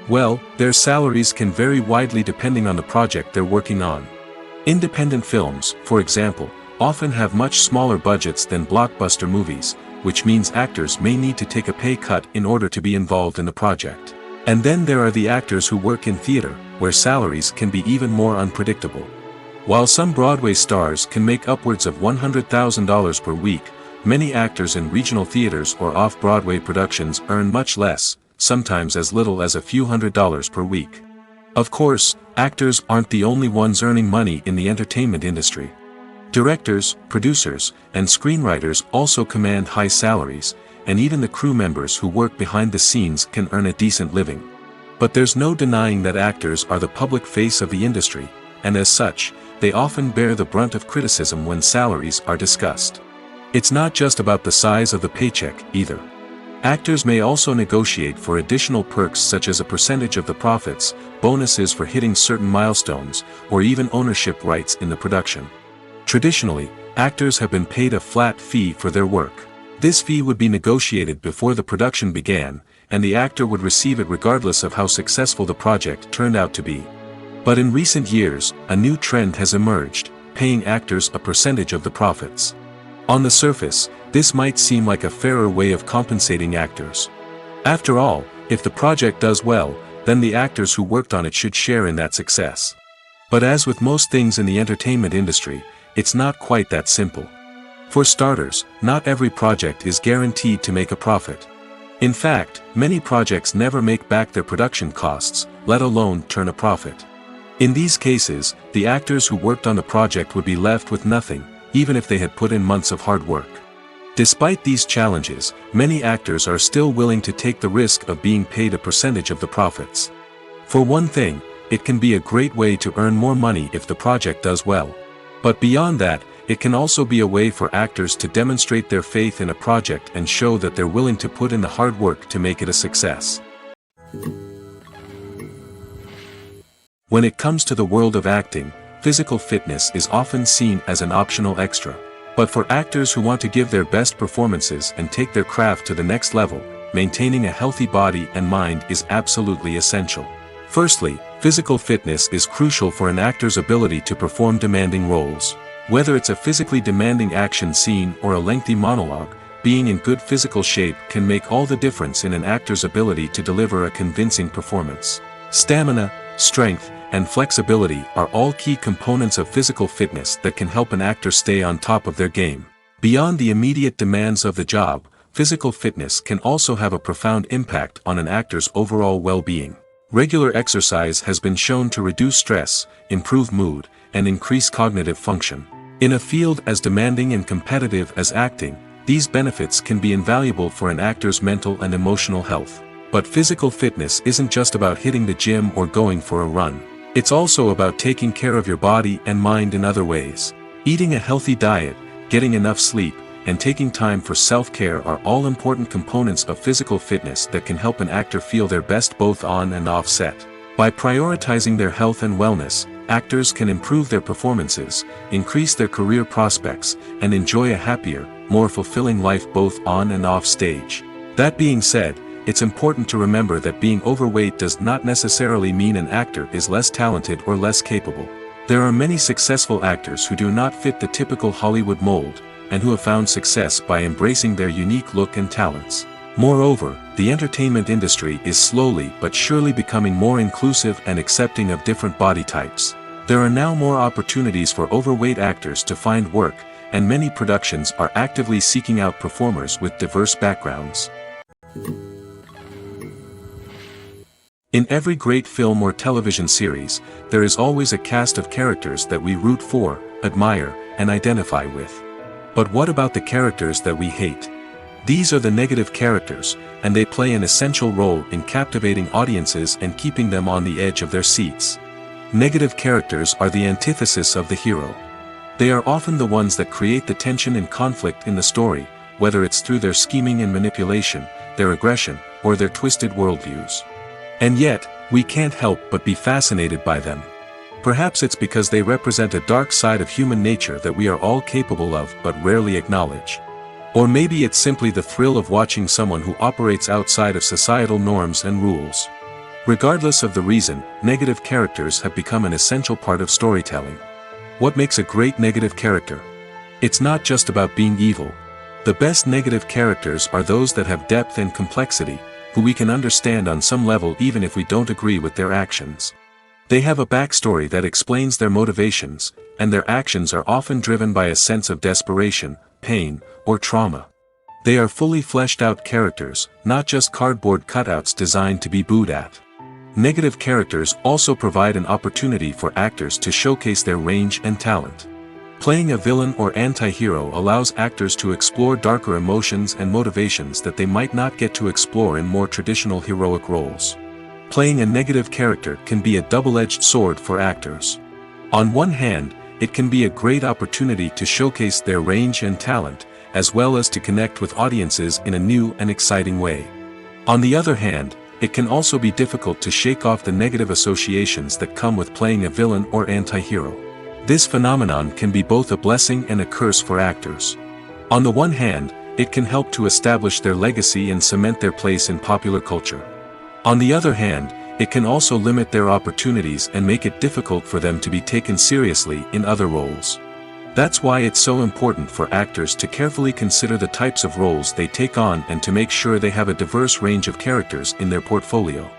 Well, their salaries can vary widely depending on the project they're working on. Independent films, for example, often have much smaller budgets than blockbuster movies, which means actors may need to take a pay cut in order to be involved in the project. And then there are the actors who work in theater, where salaries can be even more unpredictable. While some Broadway stars can make upwards of $100,000 per week, many actors in regional theaters or off-Broadway productions earn much less, sometimes as little as a few $100s per week. Of course, actors aren't the only ones earning money in the entertainment industry. Directors, producers, and screenwriters also command high salaries, and even the crew members who work behind the scenes can earn a decent living. But there's no denying that actors are the public face of the industry, and as such, they often bear the brunt of criticism when salaries are discussed. It's not just about the size of the paycheck, either. Actors may also negotiate for additional perks such as a percentage of the profits, bonuses for hitting certain milestones, or even ownership rights in the production. Traditionally, actors have been paid a flat fee for their work. This fee would be negotiated before the production began, and the actor would receive it regardless of how successful the project turned out to be. But in recent years, a new trend has emerged, paying actors a percentage of the profits. On the surface, this might seem like a fairer way of compensating actors. After all, if the project does well, then the actors who worked on it should share in that success. But as with most things in the entertainment industry, it's not quite that simple. For starters, not every project is guaranteed to make a profit. In fact, many projects never make back their production costs, let alone turn a profit. In these cases, the actors who worked on the project would be left with nothing, even if they had put in months of hard work. Despite these challenges, many actors are still willing to take the risk of being paid a percentage of the profits. For one thing, it can be a great way to earn more money if the project does well. But beyond that, it can also be a way for actors to demonstrate their faith in a project and show that they're willing to put in the hard work to make it a success. When it comes to the world of acting, physical fitness is often seen as an optional extra. But for actors who want to give their best performances and take their craft to the next level, maintaining a healthy body and mind is absolutely essential. Firstly, physical fitness is crucial for an actor's ability to perform demanding roles. Whether it's a physically demanding action scene or a lengthy monologue, being in good physical shape can make all the difference in an actor's ability to deliver a convincing performance. Stamina, strength, and flexibility are all key components of physical fitness that can help an actor stay on top of their game. Beyond the immediate demands of the job, physical fitness can also have a profound impact on an actor's overall well-being. Regular exercise has been shown to reduce stress, improve mood, and increase cognitive function. In a field as demanding and competitive as acting, these benefits can be invaluable for an actor's mental and emotional health. But physical fitness isn't just about hitting the gym or going for a run. It's also about taking care of your body and mind in other ways. Eating a healthy diet, getting enough sleep, and taking time for self-care are all important components of physical fitness that can help an actor feel their best both on and off set. By prioritizing their health and wellness, actors can improve their performances, increase their career prospects, and enjoy a happier, more fulfilling life both on and off stage. That being said, it's important to remember that being overweight does not necessarily mean an actor is less talented or less capable. There are many successful actors who do not fit the typical Hollywood mold, and who have found success by embracing their unique look and talents. Moreover, the entertainment industry is slowly but surely becoming more inclusive and accepting of different body types. There are now more opportunities for overweight actors to find work, and many productions are actively seeking out performers with diverse backgrounds. In every great film or television series, there is always a cast of characters that we root for, admire, and identify with. But what about the characters that we hate? These are the negative characters, and they play an essential role in captivating audiences and keeping them on the edge of their seats. Negative characters are the antithesis of the hero. They are often the ones that create the tension and conflict in the story, whether it's through their scheming and manipulation, their aggression, or their twisted worldviews. And yet, we can't help but be fascinated by them. Perhaps it's because they represent a dark side of human nature that we are all capable of but rarely acknowledge. Or maybe it's simply the thrill of watching someone who operates outside of societal norms and rules. Regardless of the reason, negative characters have become an essential part of storytelling. What makes a great negative character? It's not just about being evil. The best negative characters are those that have depth and complexity, who we can understand on some level even if we don't agree with their actions. They have a backstory that explains their motivations, and their actions are often driven by a sense of desperation, pain, or trauma. They are fully fleshed out characters, not just cardboard cutouts designed to be booed at. Negative characters also provide an opportunity for actors to showcase their range and talent. Playing a villain or anti-hero allows actors to explore darker emotions and motivations that they might not get to explore in more traditional heroic roles. Playing a negative character can be a double-edged sword for actors. On one hand, it can be a great opportunity to showcase their range and talent, as well as to connect with audiences in a new and exciting way. On the other hand, it can also be difficult to shake off the negative associations that come with playing a villain or anti-hero. This phenomenon can be both a blessing and a curse for actors. On the one hand, it can help to establish their legacy and cement their place in popular culture. On the other hand, it can also limit their opportunities and make it difficult for them to be taken seriously in other roles. That's why it's so important for actors to carefully consider the types of roles they take on and to make sure they have a diverse range of characters in their portfolio.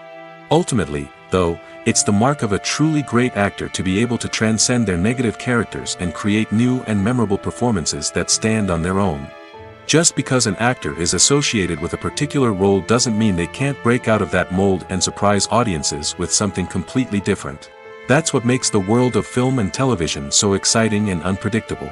Ultimately, though, it's the mark of a truly great actor to be able to transcend their negative characters and create new and memorable performances that stand on their own. Just because an actor is associated with a particular role doesn't mean they can't break out of that mold and surprise audiences with something completely different. That's what makes the world of film and television so exciting and unpredictable.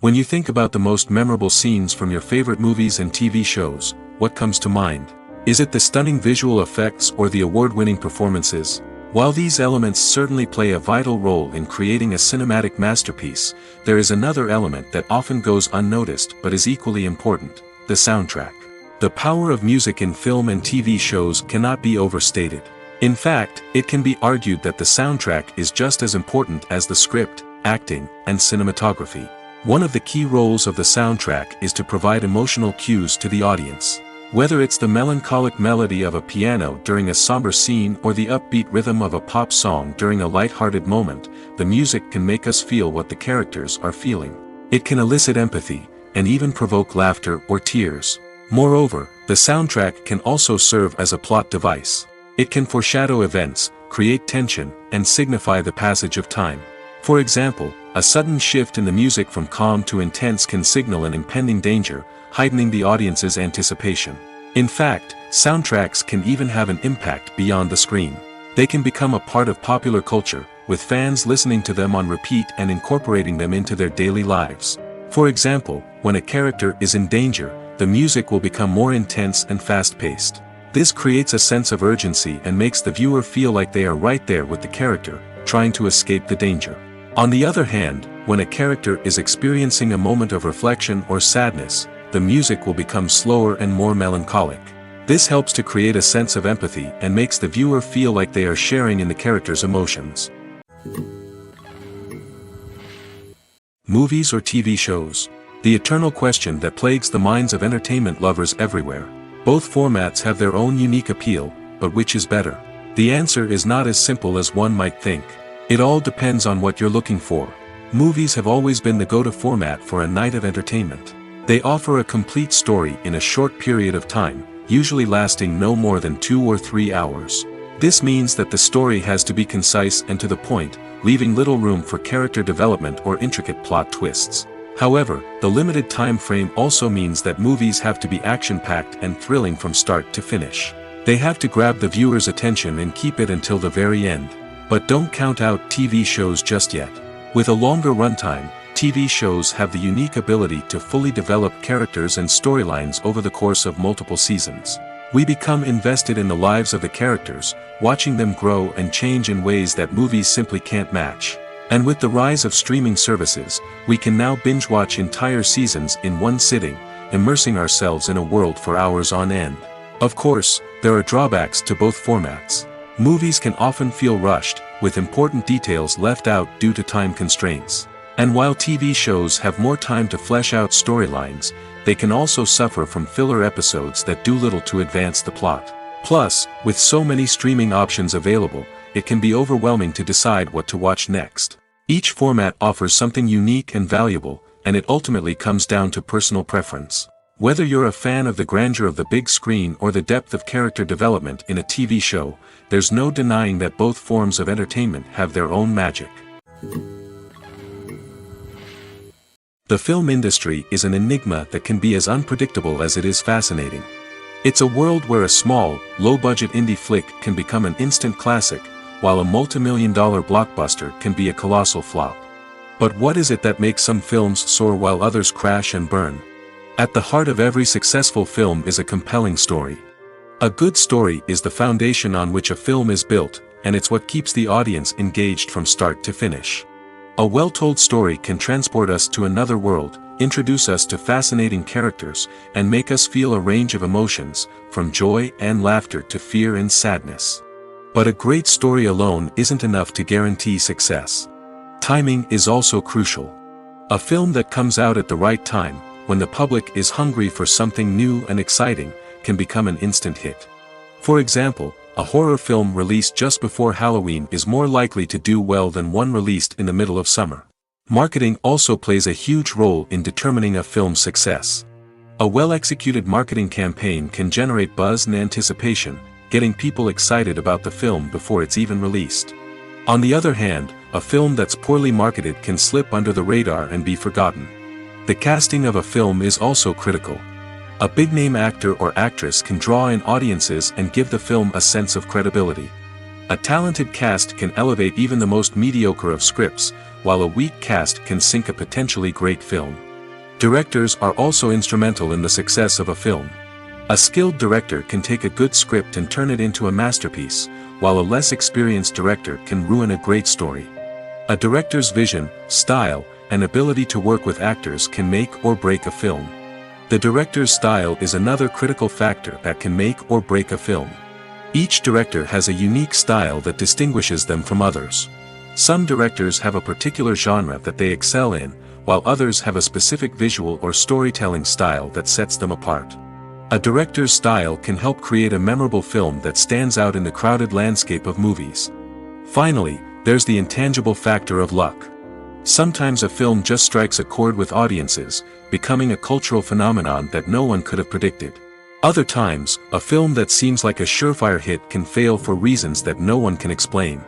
When you think about the most memorable scenes from your favorite movies and TV shows, what comes to mind? Is it the stunning visual effects or the award-winning performances? While these elements certainly play a vital role in creating a cinematic masterpiece, there is another element that often goes unnoticed but is equally important: the soundtrack. The power of music in film and TV shows cannot be overstated. In fact, it can be argued that the soundtrack is just as important as the script, acting, and cinematography. One of the key roles of the soundtrack is to provide emotional cues to the audience. Whether it's the melancholic melody of a piano during a somber scene or the upbeat rhythm of a pop song during a light-hearted moment, the music can make us feel what the characters are feeling. It can elicit empathy, and even provoke laughter or tears. Moreover, the soundtrack can also serve as a plot device. It can foreshadow events, create tension, and signify the passage of time. For example, a sudden shift in the music from calm to intense can signal an impending danger, heightening the audience's anticipation. In fact, soundtracks can even have an impact beyond the screen. They can become a part of popular culture, with fans listening to them on repeat and incorporating them into their daily lives. For example, when a character is in danger, the music will become more intense and fast-paced. This creates a sense of urgency and makes the viewer feel like they are right there with the character, trying to escape the danger. On the other hand, when a character is experiencing a moment of reflection or sadness, the music will become slower and more melancholic. This helps to create a sense of empathy and makes the viewer feel like they are sharing in the character's emotions. Movies or TV shows? The eternal question that plagues the minds of entertainment lovers everywhere. Both formats have their own unique appeal, but which is better? The answer is not as simple as one might think. It all depends on what you're looking for. Movies have always been the go-to format for a night of entertainment. They offer a complete story in a short period of time, usually lasting no more than 2 or 3 hours. This means that the story has to be concise and to the point, leaving little room for character development or intricate plot twists. However, the limited time frame also means that movies have to be action-packed and thrilling from start to finish. They have to grab the viewer's attention and keep it until the very end. But don't count out TV shows just yet. With a longer runtime, TV shows have the unique ability to fully develop characters and storylines over the course of multiple seasons. We become invested in the lives of the characters, watching them grow and change in ways that movies simply can't match. And with the rise of streaming services, we can now binge-watch entire seasons in one sitting, immersing ourselves in a world for hours on end. Of course, there are drawbacks to both formats. Movies can often feel rushed, with important details left out due to time constraints. And while TV shows have more time to flesh out storylines, they can also suffer from filler episodes that do little to advance the plot. Plus, with so many streaming options available, it can be overwhelming to decide what to watch next. Each format offers something unique and valuable, and it ultimately comes down to personal preference. Whether you're a fan of the grandeur of the big screen or the depth of character development in a TV show, there's no denying that both forms of entertainment have their own magic. The film industry is an enigma that can be as unpredictable as it is fascinating. It's a world where a small, low-budget indie flick can become an instant classic, while a multi-million-dollar blockbuster can be a colossal flop. But what is it that makes some films soar while others crash and burn? At the heart of every successful film is a compelling story. A good story is the foundation on which a film is built, and it's what keeps the audience engaged from start to finish. A well-told story can transport us to another world, introduce us to fascinating characters, and make us feel a range of emotions, from joy and laughter to fear and sadness. But a great story alone isn't enough to guarantee success. Timing is also crucial. A film that comes out at the right time, when the public is hungry for something new and exciting, can become an instant hit. For example, a horror film released just before Halloween is more likely to do well than one released in the middle of summer. Marketing also plays a huge role in determining a film's success. A well-executed marketing campaign can generate buzz and anticipation, getting people excited about the film before it's even released. On the other hand, a film that's poorly marketed can slip under the radar and be forgotten. The casting of a film is also critical. A big-name actor or actress can draw in audiences and give the film a sense of credibility. A talented cast can elevate even the most mediocre of scripts, while a weak cast can sink a potentially great film. Directors are also instrumental in the success of a film. A skilled director can take a good script and turn it into a masterpiece, while a less experienced director can ruin a great story. A director's vision, style, and ability to work with actors can make or break a film. The director's style is another critical factor that can make or break a film. Each director has a unique style that distinguishes them from others. Some directors have a particular genre that they excel in, while others have a specific visual or storytelling style that sets them apart. A director's style can help create a memorable film that stands out in the crowded landscape of movies. Finally, there's the intangible factor of luck. Sometimes a film just strikes a chord with audiences, becoming a cultural phenomenon that no one could have predicted. Other times, a film that seems like a surefire hit can fail for reasons that no one can explain.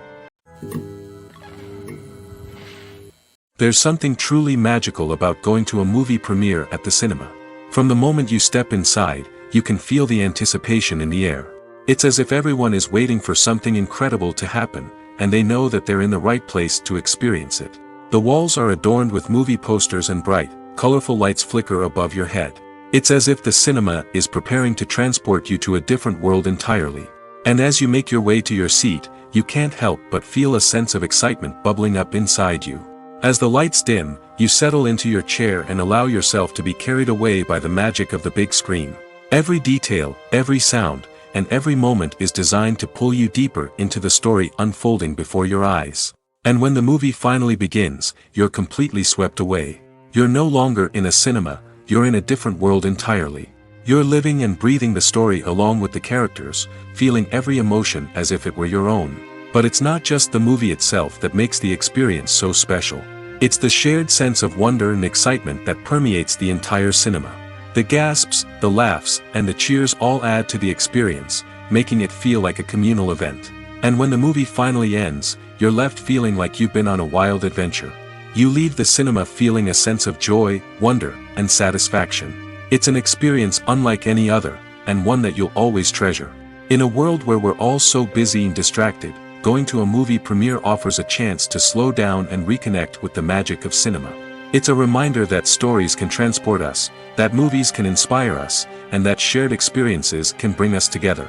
There's something truly magical about going to a movie premiere at the cinema. From the moment you step inside, you can feel the anticipation in the air. It's as if everyone is waiting for something incredible to happen, and they know that they're in the right place to experience it. The walls are adorned with movie posters and bright, colorful lights flicker above your head. It's as if the cinema is preparing to transport you to a different world entirely. And as you make your way to your seat, you can't help but feel a sense of excitement bubbling up inside you. As the lights dim, you settle into your chair and allow yourself to be carried away by the magic of the big screen. Every detail, every sound, and every moment is designed to pull you deeper into the story unfolding before your eyes. And when the movie finally begins, you're completely swept away. You're no longer in a cinema, you're in a different world entirely. You're living and breathing the story along with the characters, feeling every emotion as if it were your own. But it's not just the movie itself that makes the experience so special. It's the shared sense of wonder and excitement that permeates the entire cinema. The gasps, the laughs, and the cheers all add to the experience, making it feel like a communal event. And when the movie finally ends, you're left feeling like you've been on a wild adventure. You leave the cinema feeling a sense of joy, wonder, and satisfaction. It's an experience unlike any other, and one that you'll always treasure. In a world where we're all so busy and distracted, going to a movie premiere offers a chance to slow down and reconnect with the magic of cinema. It's a reminder that stories can transport us, that movies can inspire us, and that shared experiences can bring us together.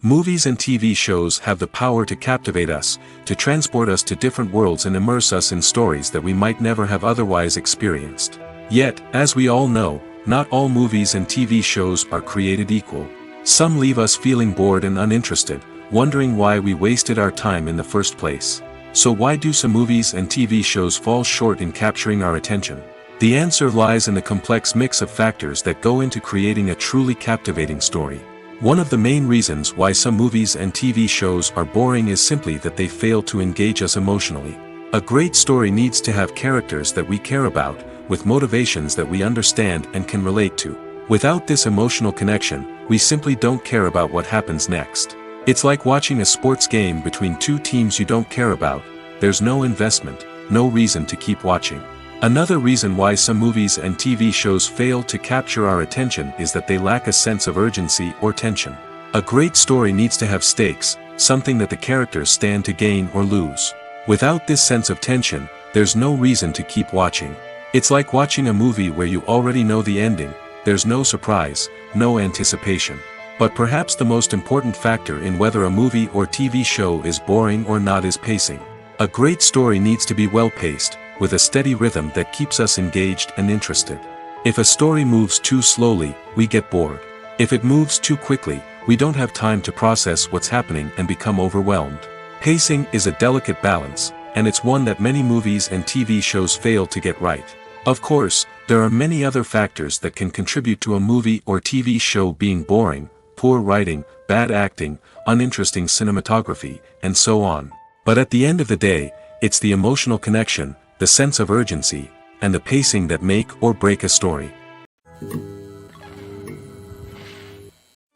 Movies and TV shows have the power to captivate us, to transport us to different worlds and immerse us in stories that we might never have otherwise experienced. Yet, as we all know, not all movies and TV shows are created equal. Some leave us feeling bored and uninterested, wondering why we wasted our time in the first place. So why do some movies and TV shows fall short in capturing our attention? The answer lies in the complex mix of factors that go into creating a truly captivating story. One of the main reasons why some movies and TV shows are boring is simply that they fail to engage us emotionally. A great story needs to have characters that we care about, with motivations that we understand and can relate to. Without this emotional connection, we simply don't care about what happens next. It's like watching a sports game between two teams you don't care about. There's no investment, no reason to keep watching. Another reason why some movies and TV shows fail to capture our attention is that they lack a sense of urgency or tension. A great story needs to have stakes, something that the characters stand to gain or lose. Without this sense of tension, there's no reason to keep watching. It's like watching a movie where you already know the ending, there's no surprise, no anticipation. But perhaps the most important factor in whether a movie or TV show is boring or not is pacing. A great story needs to be well-paced, with a steady rhythm that keeps us engaged and interested. If a story moves too slowly, we get bored. If it moves too quickly, we don't have time to process what's happening and become overwhelmed. Pacing is a delicate balance, and it's one that many movies and TV shows fail to get right. Of course, there are many other factors that can contribute to a movie or TV show being boring: poor writing, bad acting, uninteresting cinematography, and so on. But at the end of the day, it's the emotional connection, the sense of urgency, and the pacing that make or break a story.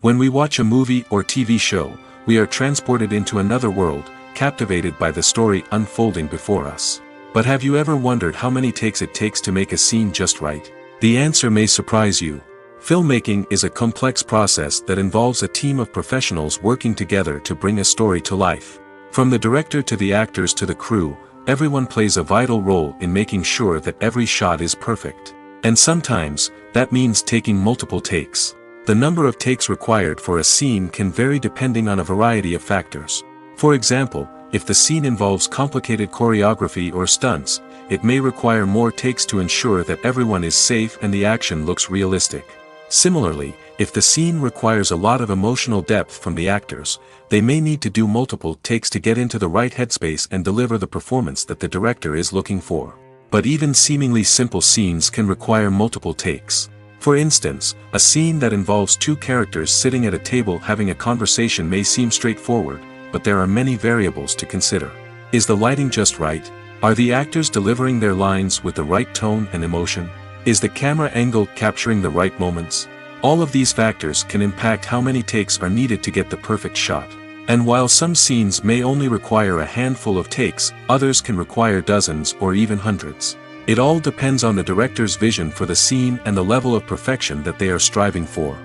When we watch a movie or TV show, we are transported into another world, captivated by the story unfolding before us. But have you ever wondered how many takes it takes to make a scene just right? The answer may surprise you. Filmmaking is a complex process that involves a team of professionals working together to bring a story to life. From the director to the actors to the crew, everyone plays a vital role in making sure that every shot is perfect. And sometimes, that means taking multiple takes. The number of takes required for a scene can vary depending on a variety of factors. For example, if the scene involves complicated choreography or stunts, it may require more takes to ensure that everyone is safe and the action looks realistic. Similarly, if the scene requires a lot of emotional depth from the actors, they may need to do multiple takes to get into the right headspace and deliver the performance that the director is looking for. But even seemingly simple scenes can require multiple takes. For instance, a scene that involves two characters sitting at a table having a conversation may seem straightforward, but there are many variables to consider. Is the lighting just right? Are the actors delivering their lines with the right tone and emotion? Is the camera angle capturing the right moments? All of these factors can impact how many takes are needed to get the perfect shot. And while some scenes may only require a handful of takes, others can require dozens or even hundreds. It all depends on the director's vision for the scene and the level of perfection that they are striving for.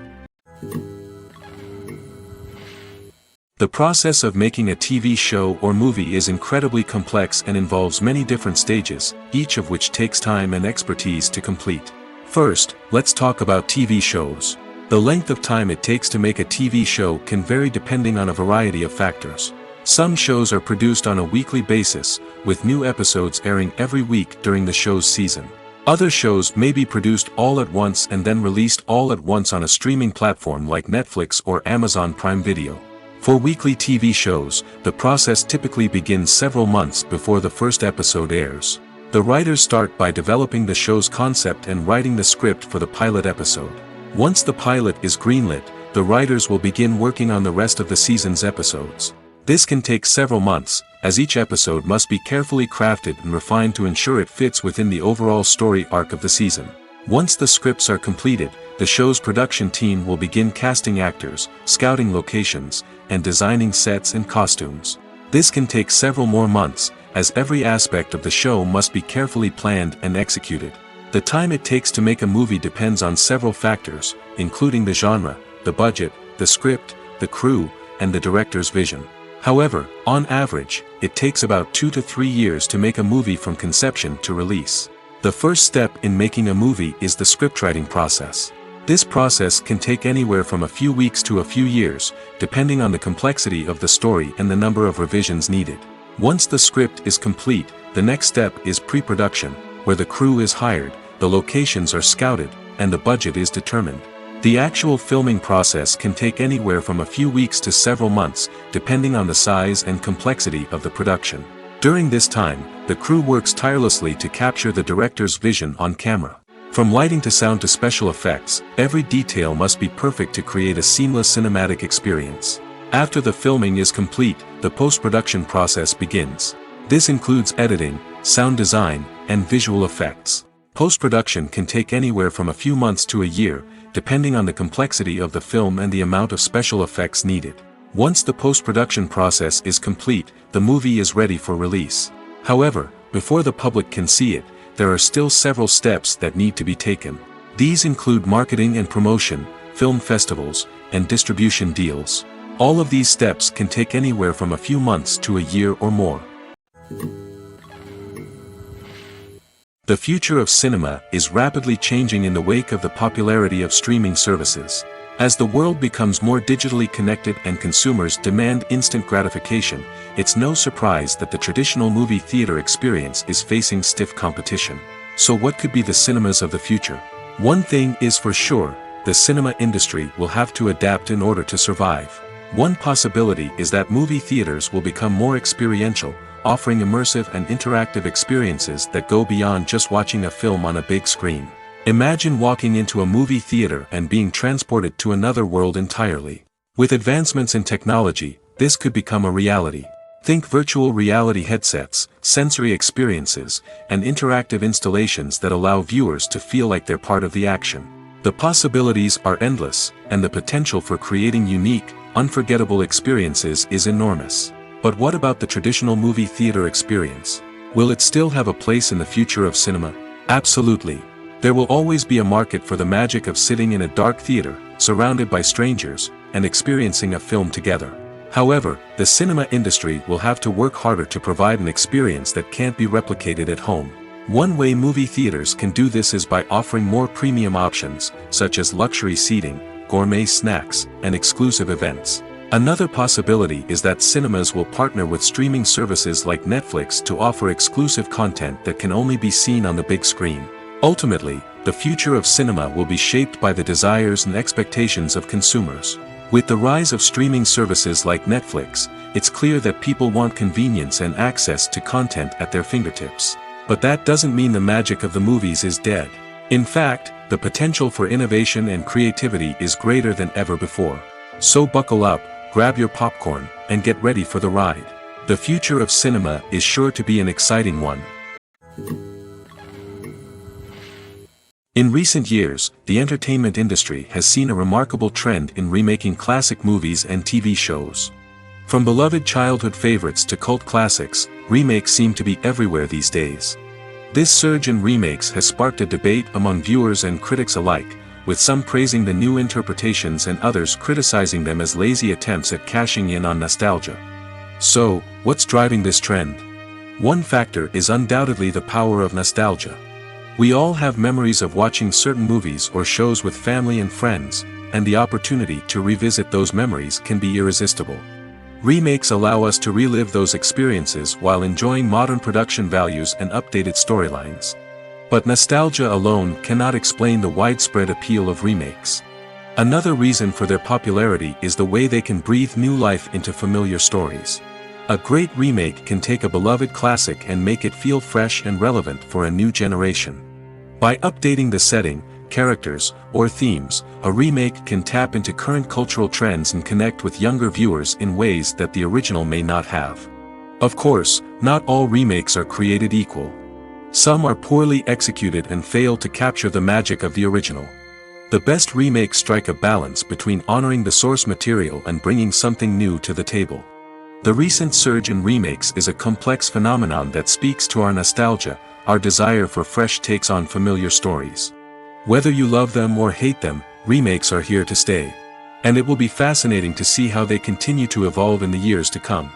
The process of making a TV show or movie is incredibly complex and involves many different stages, each of which takes time and expertise to complete. First, let's talk about TV shows. The length of time it takes to make a TV show can vary depending on a variety of factors. Some shows are produced on a weekly basis, with new episodes airing every week during the show's season. Other shows may be produced all at once and then released all at once on a streaming platform like Netflix or Amazon Prime Video. For weekly TV shows, the process typically begins several months before the first episode airs. The writers start by developing the show's concept and writing the script for the pilot episode. Once the pilot is greenlit, the writers will begin working on the rest of the season's episodes. This can take several months, as each episode must be carefully crafted and refined to ensure it fits within the overall story arc of the season. Once the scripts are completed, the show's production team will begin casting actors, scouting locations, and designing sets and costumes. This can take several more months, as every aspect of the show must be carefully planned and executed. The time it takes to make a movie depends on several factors, including the genre, the budget, the script, the crew, and the director's vision. However, on average, it takes about 2 to 3 years to make a movie from conception to release. The first step in making a movie is the scriptwriting process. This process can take anywhere from a few weeks to a few years, depending on the complexity of the story and the number of revisions needed. Once the script is complete, the next step is pre-production, where the crew is hired, the locations are scouted, and the budget is determined. The actual filming process can take anywhere from a few weeks to several months, depending on the size and complexity of the production. During this time, the crew works tirelessly to capture the director's vision on camera. From lighting to sound to special effects, every detail must be perfect to create a seamless cinematic experience. After the filming is complete, the post-production process begins. This includes editing, sound design, and visual effects. Post-production can take anywhere from a few months to a year, depending on the complexity of the film and the amount of special effects needed. Once the post-production process is complete, the movie is ready for release. However, before the public can see it, there are still several steps that need to be taken. These include marketing and promotion, film festivals, and distribution deals. All of these steps can take anywhere from a few months to a year or more. The future of cinema is rapidly changing in the wake of the popularity of streaming services. As the world becomes more digitally connected and consumers demand instant gratification, it's no surprise that the traditional movie theater experience is facing stiff competition. So what could be the cinemas of the future? One thing is for sure, the cinema industry will have to adapt in order to survive. One possibility is that movie theaters will become more experiential, offering immersive and interactive experiences that go beyond just watching a film on a big screen. Imagine walking into a movie theater and being transported to another world entirely. With advancements in technology, this could become a reality. Think virtual reality headsets, sensory experiences, and interactive installations that allow viewers to feel like they're part of the action. The possibilities are endless, and the potential for creating unique, unforgettable experiences is enormous. But what about the traditional movie theater experience? Will it still have a place in the future of cinema? Absolutely. There will always be a market for the magic of sitting in a dark theater, surrounded by strangers, and experiencing a film together. However, the cinema industry will have to work harder to provide an experience that can't be replicated at home. One way movie theaters can do this is by offering more premium options, such as luxury seating, gourmet snacks, and exclusive events. Another possibility is that cinemas will partner with streaming services like Netflix to offer exclusive content that can only be seen on the big screen. Ultimately, the future of cinema will be shaped by the desires and expectations of consumers. With the rise of streaming services like Netflix, it's clear that people want convenience and access to content at their fingertips. But that doesn't mean the magic of the movies is dead. In fact, the potential for innovation and creativity is greater than ever before. So buckle up, grab your popcorn, and get ready for the ride. The future of cinema is sure to be an exciting one. In recent years, the entertainment industry has seen a remarkable trend in remaking classic movies and TV shows. From beloved childhood favorites to cult classics, remakes seem to be everywhere these days. This surge in remakes has sparked a debate among viewers and critics alike, with some praising the new interpretations and others criticizing them as lazy attempts at cashing in on nostalgia. So, what's driving this trend? One factor is undoubtedly the power of nostalgia. We all have memories of watching certain movies or shows with family and friends, and the opportunity to revisit those memories can be irresistible. Remakes allow us to relive those experiences while enjoying modern production values and updated storylines. But nostalgia alone cannot explain the widespread appeal of remakes. Another reason for their popularity is the way they can breathe new life into familiar stories. A great remake can take a beloved classic and make it feel fresh and relevant for a new generation. By updating the setting, characters, or themes, a remake can tap into current cultural trends and connect with younger viewers in ways that the original may not have. Of course, not all remakes are created equal. Some are poorly executed and fail to capture the magic of the original. The best remakes strike a balance between honoring the source material and bringing something new to the table. The recent surge in remakes is a complex phenomenon that speaks to our nostalgia, our desire for fresh takes on familiar stories. Whether you love them or hate them, remakes are here to stay. And it will be fascinating to see how they continue to evolve in the years to come.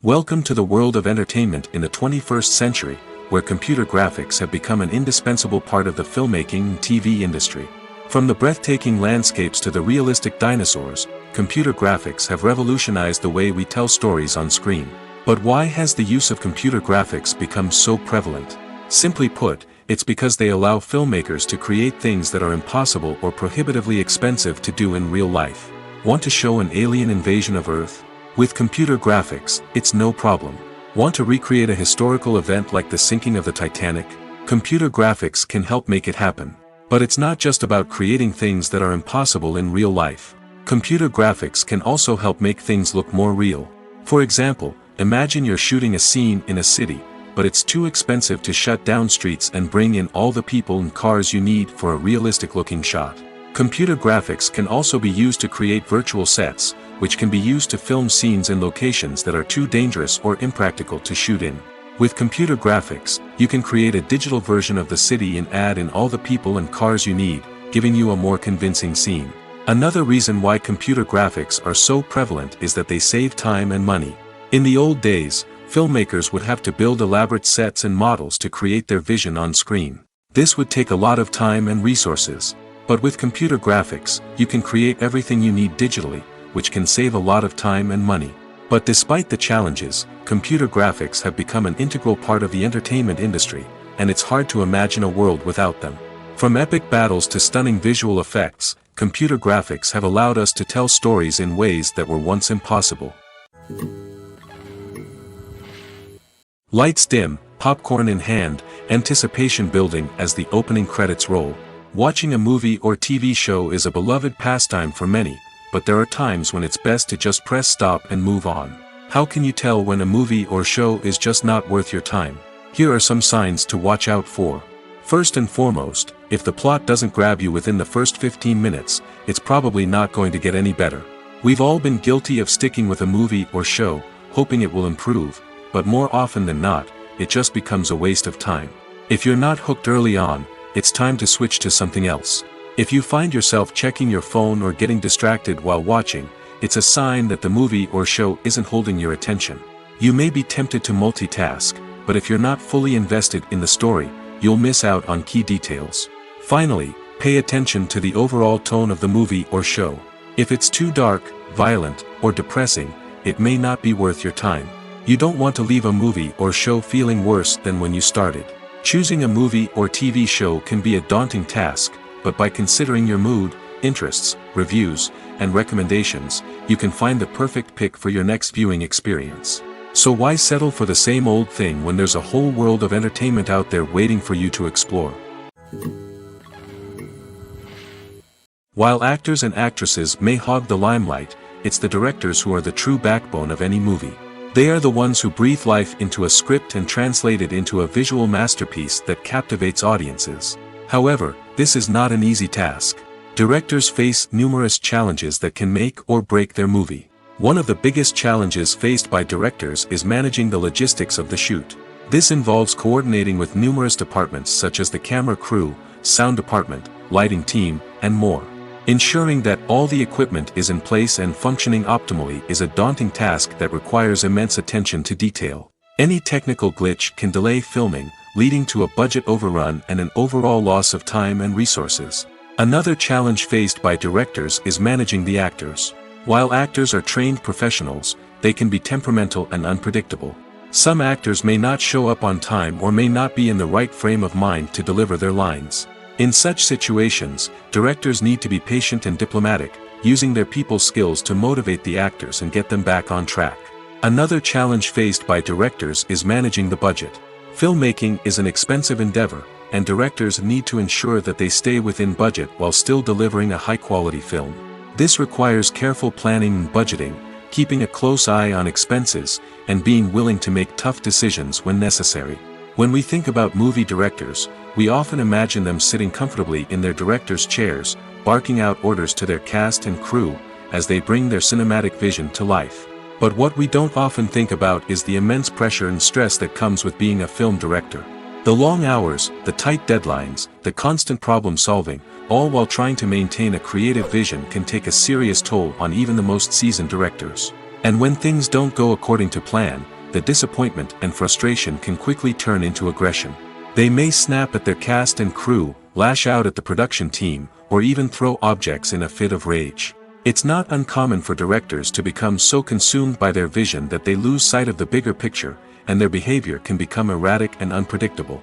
Welcome to the world of entertainment in the 21st century, where computer graphics have become an indispensable part of the filmmaking and TV industry. From the breathtaking landscapes to the realistic dinosaurs, computer graphics have revolutionized the way we tell stories on screen. But why has the use of computer graphics become so prevalent? Simply put, it's because they allow filmmakers to create things that are impossible or prohibitively expensive to do in real life. Want to show an alien invasion of Earth? With computer graphics, it's no problem. Want to recreate a historical event like the sinking of the Titanic? Computer graphics can help make it happen. But it's not just about creating things that are impossible in real life. Computer graphics can also help make things look more real. For example, imagine you're shooting a scene in a city, but it's too expensive to shut down streets and bring in all the people and cars you need for a realistic-looking shot. Computer graphics can also be used to create virtual sets, which can be used to film scenes in locations that are too dangerous or impractical to shoot in. With computer graphics, you can create a digital version of the city and add in all the people and cars you need, giving you a more convincing scene. Another reason why computer graphics are so prevalent is that they save time and money. In the old days, filmmakers would have to build elaborate sets and models to create their vision on screen. This would take a lot of time and resources. But with computer graphics, you can create everything you need digitally, which can save a lot of time and money. But despite the challenges, computer graphics have become an integral part of the entertainment industry, and it's hard to imagine a world without them. From epic battles to stunning visual effects, computer graphics have allowed us to tell stories in ways that were once impossible. Lights dim, popcorn in hand, anticipation building as the opening credits roll. Watching a movie or TV show is a beloved pastime for many, but there are times when it's best to just press stop and move on. How can you tell when a movie or show is just not worth your time? Here are some signs to watch out for. First and foremost, if the plot doesn't grab you within the first 15 minutes, it's probably not going to get any better. We've all been guilty of sticking with a movie or show, hoping it will improve, but more often than not, it just becomes a waste of time. If you're not hooked early on, it's time to switch to something else. If you find yourself checking your phone or getting distracted while watching, it's a sign that the movie or show isn't holding your attention. You may be tempted to multitask, but if you're not fully invested in the story, you'll miss out on key details. Finally, pay attention to the overall tone of the movie or show. If it's too dark, violent, or depressing, it may not be worth your time. You don't want to leave a movie or show feeling worse than when you started. Choosing a movie or TV show can be a daunting task, but by considering your mood, interests, reviews, and recommendations, you can find the perfect pick for your next viewing experience. So why settle for the same old thing when there's a whole world of entertainment out there waiting for you to explore? While actors and actresses may hog the limelight, it's the directors who are the true backbone of any movie. They are the ones who breathe life into a script and translate it into a visual masterpiece that captivates audiences. However, this is not an easy task. Directors face numerous challenges that can make or break their movie. One of the biggest challenges faced by directors is managing the logistics of the shoot. This involves coordinating with numerous departments such as the camera crew, sound department, lighting team, and more. Ensuring that all the equipment is in place and functioning optimally is a daunting task that requires immense attention to detail. Any technical glitch can delay filming, leading to a budget overrun and an overall loss of time and resources. Another challenge faced by directors is managing the actors. While actors are trained professionals, they can be temperamental and unpredictable. Some actors may not show up on time or may not be in the right frame of mind to deliver their lines. In such situations, directors need to be patient and diplomatic, using their people skills to motivate the actors and get them back on track. Another challenge faced by directors is managing the budget. Filmmaking is an expensive endeavor, and directors need to ensure that they stay within budget while still delivering a high-quality film. This requires careful planning and budgeting, keeping a close eye on expenses, and being willing to make tough decisions when necessary. When we think about movie directors, we often imagine them sitting comfortably in their director's chairs, barking out orders to their cast and crew, as they bring their cinematic vision to life. But what we don't often think about is the immense pressure and stress that comes with being a film director. The long hours, the tight deadlines, the constant problem solving, all while trying to maintain a creative vision can take a serious toll on even the most seasoned directors. And when things don't go according to plan, the disappointment and frustration can quickly turn into aggression. They may snap at their cast and crew, lash out at the production team, or even throw objects in a fit of rage. It's not uncommon for directors to become so consumed by their vision that they lose sight of the bigger picture, and their behavior can become erratic and unpredictable.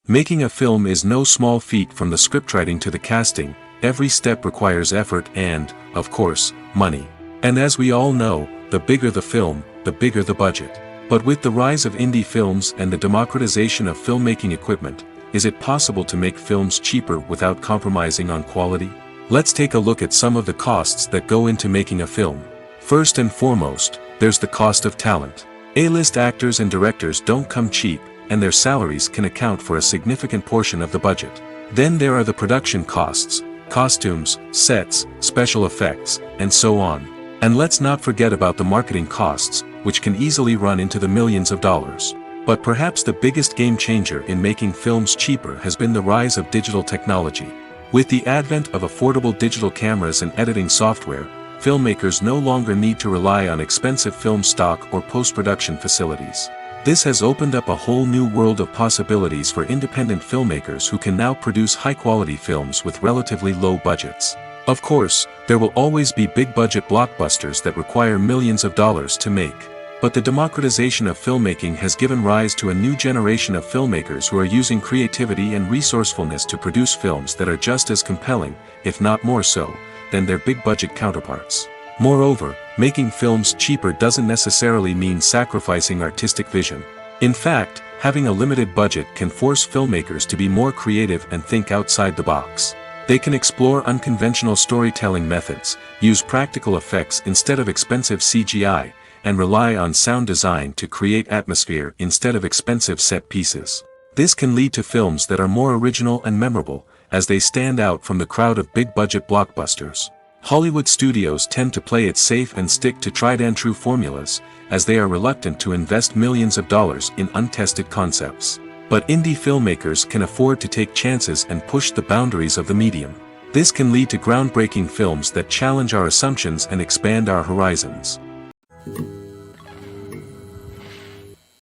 Making a film is no small feat. From the scriptwriting to the casting, every step requires effort and, of course, money. And as we all know, the bigger the film, the bigger the budget. But with the rise of indie films and the democratization of filmmaking equipment, is it possible to make films cheaper without compromising on quality? Let's take a look at some of the costs that go into making a film. First and foremost, there's the cost of talent. A-list actors and directors don't come cheap, and their salaries can account for a significant portion of the budget. Then there are the production costs, costumes, sets, special effects, and so on. And let's not forget about the marketing costs, which can easily run into the millions of dollars. But perhaps the biggest game changer in making films cheaper has been the rise of digital technology. With the advent of affordable digital cameras and editing software, filmmakers no longer need to rely on expensive film stock or post-production facilities. This has opened up a whole new world of possibilities for independent filmmakers who can now produce high-quality films with relatively low budgets. Of course, there will always be big-budget blockbusters that require millions of dollars to make. But the democratization of filmmaking has given rise to a new generation of filmmakers who are using creativity and resourcefulness to produce films that are just as compelling, if not more so, than their big-budget counterparts. Moreover, making films cheaper doesn't necessarily mean sacrificing artistic vision. In fact, having a limited budget can force filmmakers to be more creative and think outside the box. They can explore unconventional storytelling methods, use practical effects instead of expensive CGI, and rely on sound design to create atmosphere instead of expensive set pieces. This can lead to films that are more original and memorable, as they stand out from the crowd of big-budget blockbusters. Hollywood studios tend to play it safe and stick to tried-and-true formulas, as they are reluctant to invest millions of dollars in untested concepts. But indie filmmakers can afford to take chances and push the boundaries of the medium. This can lead to groundbreaking films that challenge our assumptions and expand our horizons.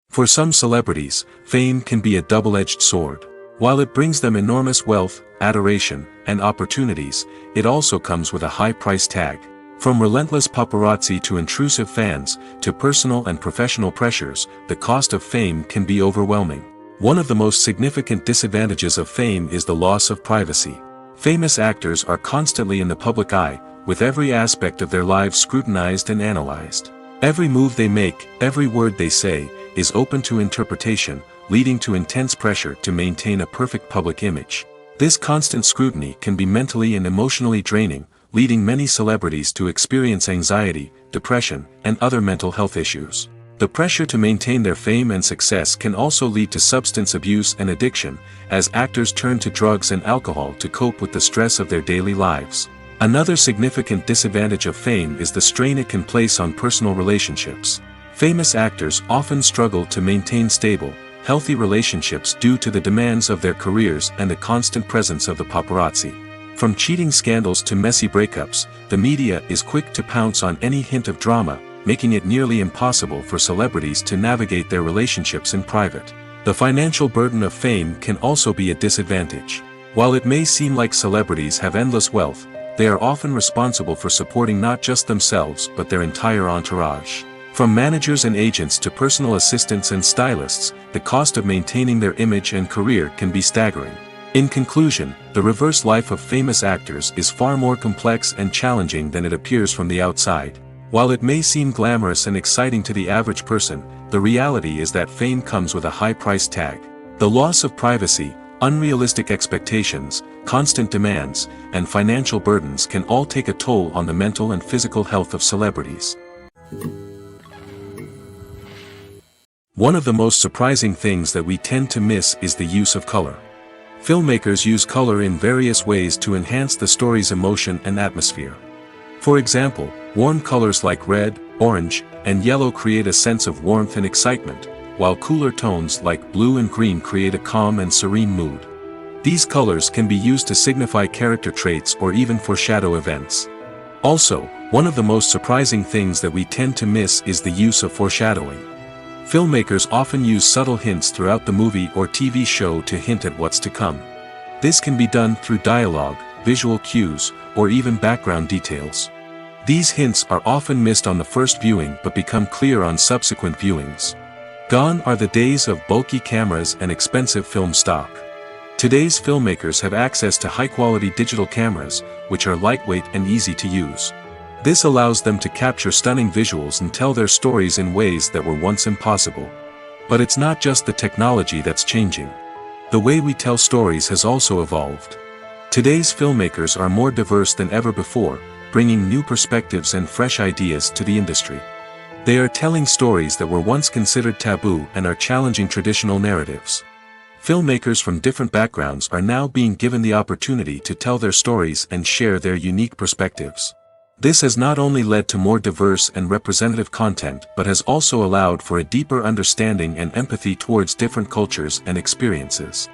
For some celebrities, fame can be a double-edged sword. While it brings them enormous wealth, adoration, and opportunities, it also comes with a high price tag. From relentless paparazzi to intrusive fans, to personal and professional pressures, the cost of fame can be overwhelming. One of the most significant disadvantages of fame is the loss of privacy. Famous actors are constantly in the public eye, with every aspect of their lives scrutinized and analyzed. Every move they make, every word they say, is open to interpretation, leading to intense pressure to maintain a perfect public image. This constant scrutiny can be mentally and emotionally draining, leading many celebrities to experience anxiety, depression, and other mental health issues. The pressure to maintain their fame and success can also lead to substance abuse and addiction, as actors turn to drugs and alcohol to cope with the stress of their daily lives. Another significant disadvantage of fame is the strain it can place on personal relationships. Famous actors often struggle to maintain stable, healthy relationships due to the demands of their careers and the constant presence of the paparazzi. From cheating scandals to messy breakups, the media is quick to pounce on any hint of drama, making it nearly impossible for celebrities to navigate their relationships in private. The financial burden of fame can also be a disadvantage. While it may seem like celebrities have endless wealth, they are often responsible for supporting not just themselves but their entire entourage. From managers and agents to personal assistants and stylists, the cost of maintaining their image and career can be staggering. In conclusion, the reverse life of famous actors is far more complex and challenging than it appears from the outside. While it may seem glamorous and exciting to the average person, the reality is that fame comes with a high price tag. The loss of privacy, unrealistic expectations, constant demands, and financial burdens can all take a toll on the mental and physical health of celebrities. One of the most surprising things that we tend to miss is the use of color. Filmmakers use color in various ways to enhance the story's emotion and atmosphere. For example, warm colors like red, orange, and yellow create a sense of warmth and excitement, while cooler tones like blue and green create a calm and serene mood. These colors can be used to signify character traits or even foreshadow events. Also, one of the most surprising things that we tend to miss is the use of foreshadowing. Filmmakers often use subtle hints throughout the movie or TV show to hint at what's to come. This can be done through dialogue, visual cues, or even background details. These hints are often missed on the first viewing but become clear on subsequent viewings. Gone are the days of bulky cameras and expensive film stock. Today's filmmakers have access to high-quality digital cameras, which are lightweight and easy to use. This allows them to capture stunning visuals and tell their stories in ways that were once impossible. But it's not just the technology that's changing. The way we tell stories has also evolved. Today's filmmakers are more diverse than ever before, bringing new perspectives and fresh ideas to the industry. They are telling stories that were once considered taboo and are challenging traditional narratives. Filmmakers from different backgrounds are now being given the opportunity to tell their stories and share their unique perspectives. This has not only led to more diverse and representative content but has also allowed for a deeper understanding and empathy towards different cultures and experiences.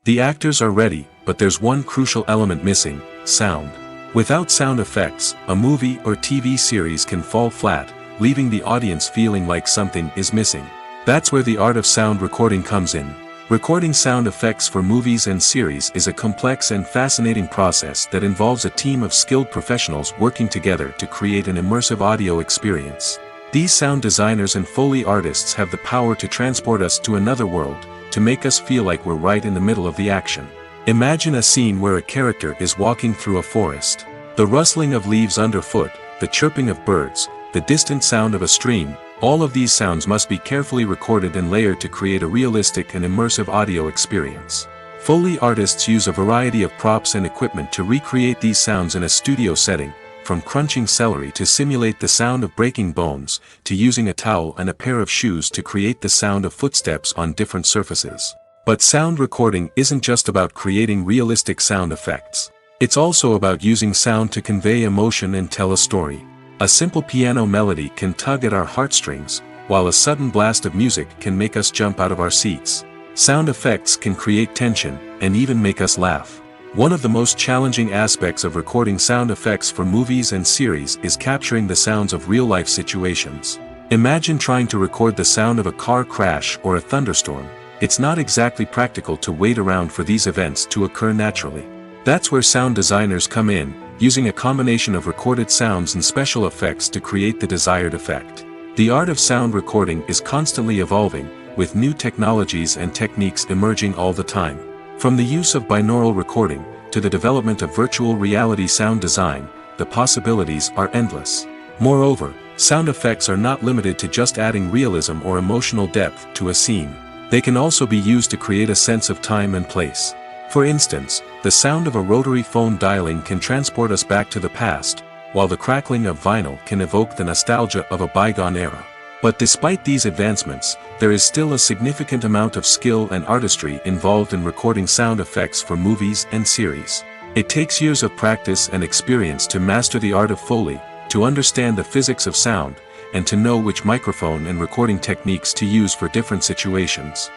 The actors are ready, but there's one crucial element missing: sound. Without sound effects, a movie or TV series can fall flat, leaving the audience feeling like something is missing. That's where the art of sound recording comes in. Recording sound effects for movies and series is a complex and fascinating process that involves a team of skilled professionals working together to create an immersive audio experience. These sound designers and Foley artists have the power to transport us to another world, to make us feel like we're right in the middle of the action. Imagine a scene where a character is walking through a forest. The rustling of leaves underfoot, the chirping of birds, the distant sound of a stream, all of these sounds must be carefully recorded and layered to create a realistic and immersive audio experience. Foley artists use a variety of props and equipment to recreate these sounds in a studio setting, from crunching celery to simulate the sound of breaking bones, to using a towel and a pair of shoes to create the sound of footsteps on different surfaces. But sound recording isn't just about creating realistic sound effects. It's also about using sound to convey emotion and tell a story. A simple piano melody can tug at our heartstrings, while a sudden blast of music can make us jump out of our seats. Sound effects can create tension, and even make us laugh. One of the most challenging aspects of recording sound effects for movies and series is capturing the sounds of real-life situations. Imagine trying to record the sound of a car crash or a thunderstorm. It's not exactly practical to wait around for these events to occur naturally. That's where sound designers come in, using a combination of recorded sounds and special effects to create the desired effect. The art of sound recording is constantly evolving, with new technologies and techniques emerging all the time. From the use of binaural recording, to the development of virtual reality sound design, the possibilities are endless. Moreover, sound effects are not limited to just adding realism or emotional depth to a scene. They can also be used to create a sense of time and place. For instance, the sound of a rotary phone dialing can transport us back to the past, while the crackling of vinyl can evoke the nostalgia of a bygone era. But despite these advancements, there is still a significant amount of skill and artistry involved in recording sound effects for movies and series. It takes years of practice and experience to master the art of Foley, to understand the physics of sound, and to know which microphone and recording techniques to use for different situations.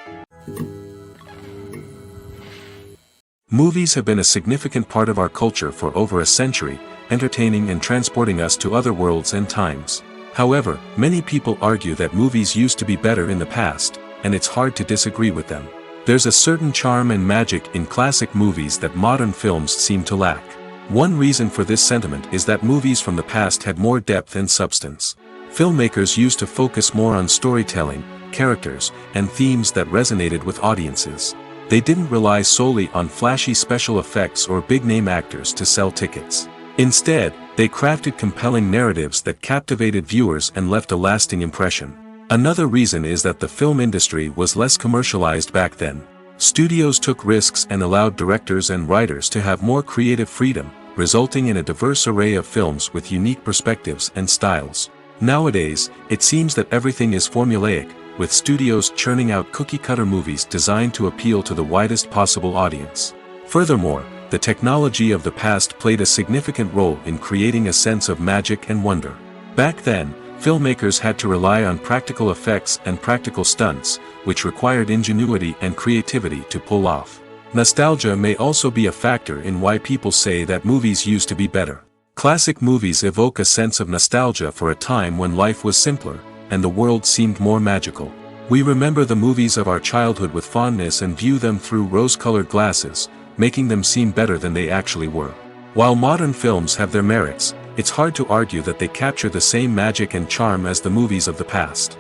Movies have been a significant part of our culture for over a century, entertaining and transporting us to other worlds and times. However, many people argue that movies used to be better in the past, and it's hard to disagree with them. There's a certain charm and magic in classic movies that modern films seem to lack. One reason for this sentiment is that movies from the past had more depth and substance. Filmmakers used to focus more on storytelling, characters, and themes that resonated with audiences. They didn't rely solely on flashy special effects or big-name actors to sell tickets. Instead, they crafted compelling narratives that captivated viewers and left a lasting impression. Another reason is that the film industry was less commercialized back then. Studios took risks and allowed directors and writers to have more creative freedom, resulting in a diverse array of films with unique perspectives and styles. Nowadays, it seems that everything is formulaic, with studios churning out cookie-cutter movies designed to appeal to the widest possible audience. Furthermore, the technology of the past played a significant role in creating a sense of magic and wonder. Back then, filmmakers had to rely on practical effects and practical stunts, which required ingenuity and creativity to pull off. Nostalgia may also be a factor in why people say that movies used to be better. Classic movies evoke a sense of nostalgia for a time when life was simpler, and the world seemed more magical. We remember the movies of our childhood with fondness and view them through rose-colored glasses, making them seem better than they actually were. While modern films have their merits, it's hard to argue that they capture the same magic and charm as the movies of the past.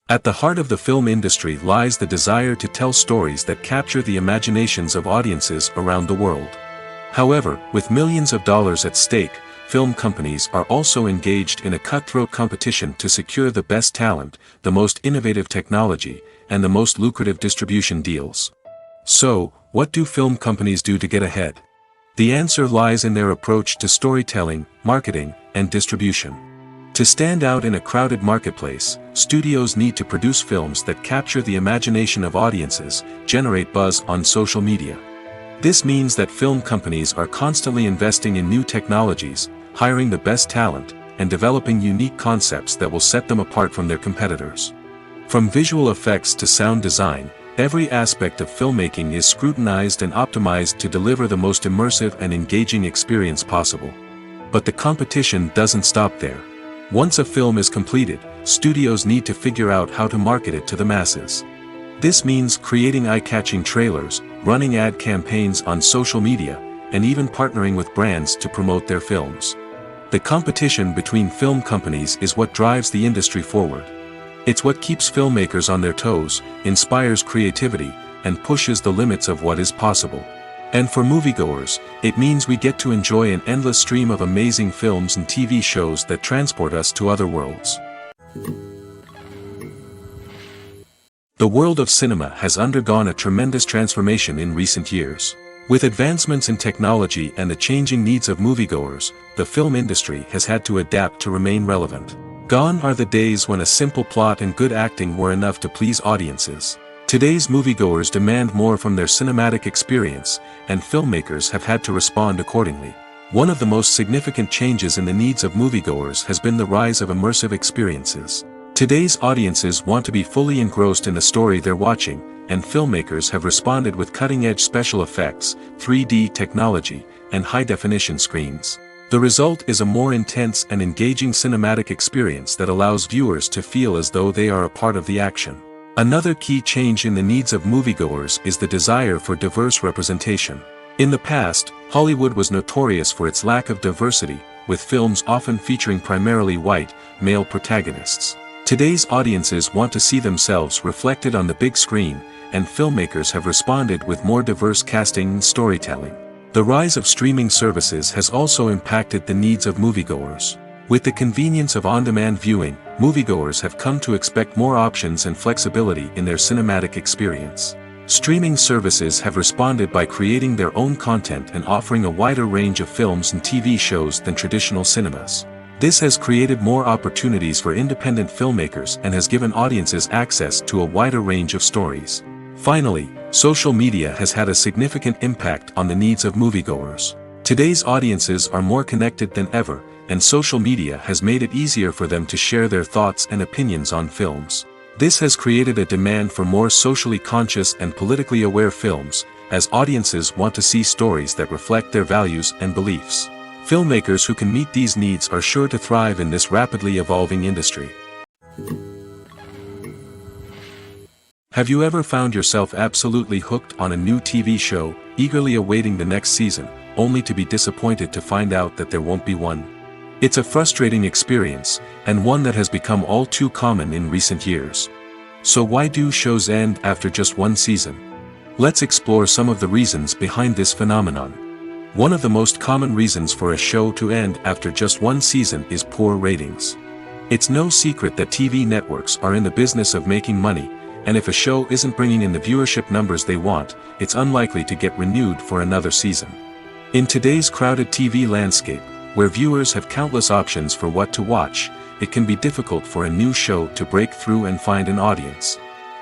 At the heart of the film industry lies the desire to tell stories that capture the imaginations of audiences around the world. However, with millions of dollars at stake, film companies are also engaged in a cutthroat competition to secure the best talent, the most innovative technology, and the most lucrative distribution deals. So, what do film companies do to get ahead? The answer lies in their approach to storytelling, marketing, and distribution. To stand out in a crowded marketplace, studios need to produce films that capture the imagination of audiences, generate buzz on social media. This means that film companies are constantly investing in new technologies, hiring the best talent, and developing unique concepts that will set them apart from their competitors. From visual effects to sound design, every aspect of filmmaking is scrutinized and optimized to deliver the most immersive and engaging experience possible. But the competition doesn't stop there. Once a film is completed, studios need to figure out how to market it to the masses. This means creating eye-catching trailers, running ad campaigns on social media, and even partnering with brands to promote their films. The competition between film companies is what drives the industry forward. It's what keeps filmmakers on their toes, inspires creativity, and pushes the limits of what is possible. And for moviegoers, it means we get to enjoy an endless stream of amazing films and TV shows that transport us to other worlds. The world of cinema has undergone a tremendous transformation in recent years. With advancements in technology and the changing needs of moviegoers, the film industry has had to adapt to remain relevant. Gone are the days when a simple plot and good acting were enough to please audiences. Today's moviegoers demand more from their cinematic experience, and filmmakers have had to respond accordingly. One of the most significant changes in the needs of moviegoers has been the rise of immersive experiences. Today's audiences want to be fully engrossed in the story they're watching, and filmmakers have responded with cutting-edge special effects, 3D technology, and high-definition screens. The result is a more intense and engaging cinematic experience that allows viewers to feel as though they are a part of the action. Another key change in the needs of moviegoers is the desire for diverse representation. In the past, Hollywood was notorious for its lack of diversity, with films often featuring primarily white, male protagonists. Today's audiences want to see themselves reflected on the big screen, and filmmakers have responded with more diverse casting and storytelling. The rise of streaming services has also impacted the needs of moviegoers. With the convenience of on-demand viewing, moviegoers have come to expect more options and flexibility in their cinematic experience. Streaming services have responded by creating their own content and offering a wider range of films and TV shows than traditional cinemas. This has created more opportunities for independent filmmakers and has given audiences access to a wider range of stories. Finally, social media has had a significant impact on the needs of moviegoers. Today's audiences are more connected than ever, and social media has made it easier for them to share their thoughts and opinions on films. This has created a demand for more socially conscious and politically aware films, as audiences want to see stories that reflect their values and beliefs. Filmmakers who can meet these needs are sure to thrive in this rapidly evolving industry. Have you ever found yourself absolutely hooked on a new TV show, eagerly awaiting the next season, only to be disappointed to find out that there won't be one? It's a frustrating experience, and one that has become all too common in recent years. So why do shows end after just one season? Let's explore some of the reasons behind this phenomenon. One of the most common reasons for a show to end after just one season is poor ratings. It's no secret that TV networks are in the business of making money, and if a show isn't bringing in the viewership numbers they want, it's unlikely to get renewed for another season. In today's crowded TV landscape, where viewers have countless options for what to watch, it can be difficult for a new show to break through and find an audience.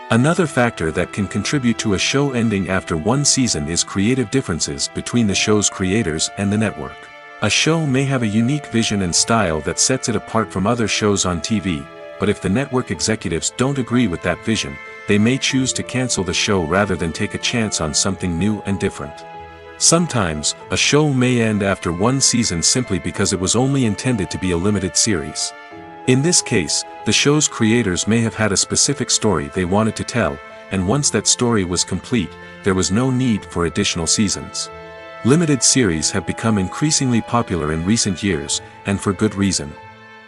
Another factor that can contribute to a show ending after one season is creative differences between the show's creators and the network. A show may have a unique vision and style that sets it apart from other shows on TV, but if the network executives don't agree with that vision, they may choose to cancel the show rather than take a chance on something new and different. Sometimes, a show may end after one season simply because it was only intended to be a limited series. In this case, the show's creators may have had a specific story they wanted to tell, and once that story was complete, there was no need for additional seasons. Limited series have become increasingly popular in recent years, and for good reason.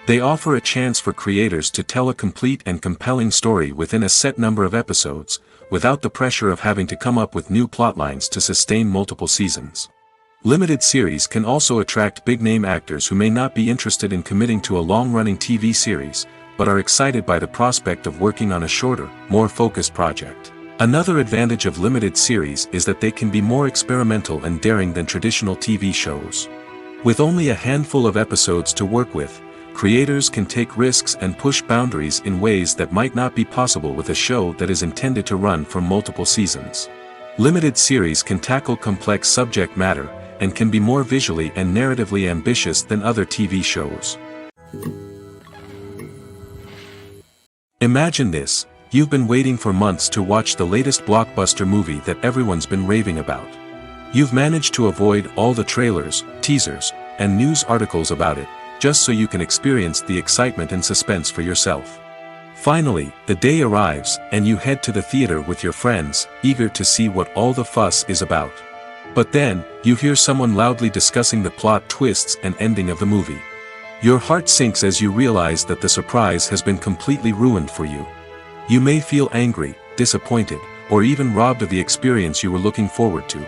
They offer a chance for creators to tell a complete and compelling story within a set number of episodes, without the pressure of having to come up with new plotlines to sustain multiple seasons. Limited series can also attract big-name actors who may not be interested in committing to a long-running TV series, but are excited by the prospect of working on a shorter, more focused project. Another advantage of limited series is that they can be more experimental and daring than traditional TV shows. With only a handful of episodes to work with, creators can take risks and push boundaries in ways that might not be possible with a show that is intended to run for multiple seasons. Limited series can tackle complex subject matter, and can be more visually and narratively ambitious than other TV shows. Imagine this: you've been waiting for months to watch the latest blockbuster movie that everyone's been raving about. You've managed to avoid all the trailers, teasers, and news articles about it, just so you can experience the excitement and suspense for yourself. Finally, the day arrives, and you head to the theater with your friends, eager to see what all the fuss is about. But then, you hear someone loudly discussing the plot twists and ending of the movie. Your heart sinks as you realize that the surprise has been completely ruined for you. You may feel angry, disappointed, or even robbed of the experience you were looking forward to.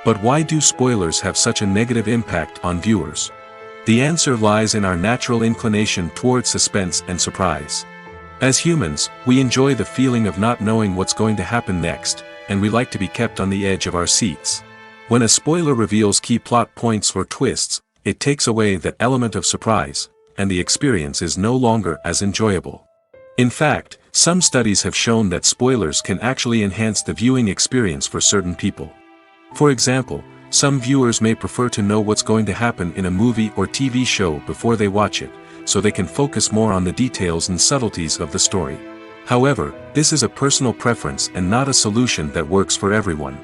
But why do spoilers have such a negative impact on viewers? The answer lies in our natural inclination toward suspense and surprise. As humans, we enjoy the feeling of not knowing what's going to happen next, and we like to be kept on the edge of our seats. When a spoiler reveals key plot points or twists, it takes away that element of surprise, and the experience is no longer as enjoyable. In fact, some studies have shown that spoilers can actually enhance the viewing experience for certain people. For example, some viewers may prefer to know what's going to happen in a movie or TV show before they watch it, so they can focus more on the details and subtleties of the story. However, this is a personal preference and not a solution that works for everyone.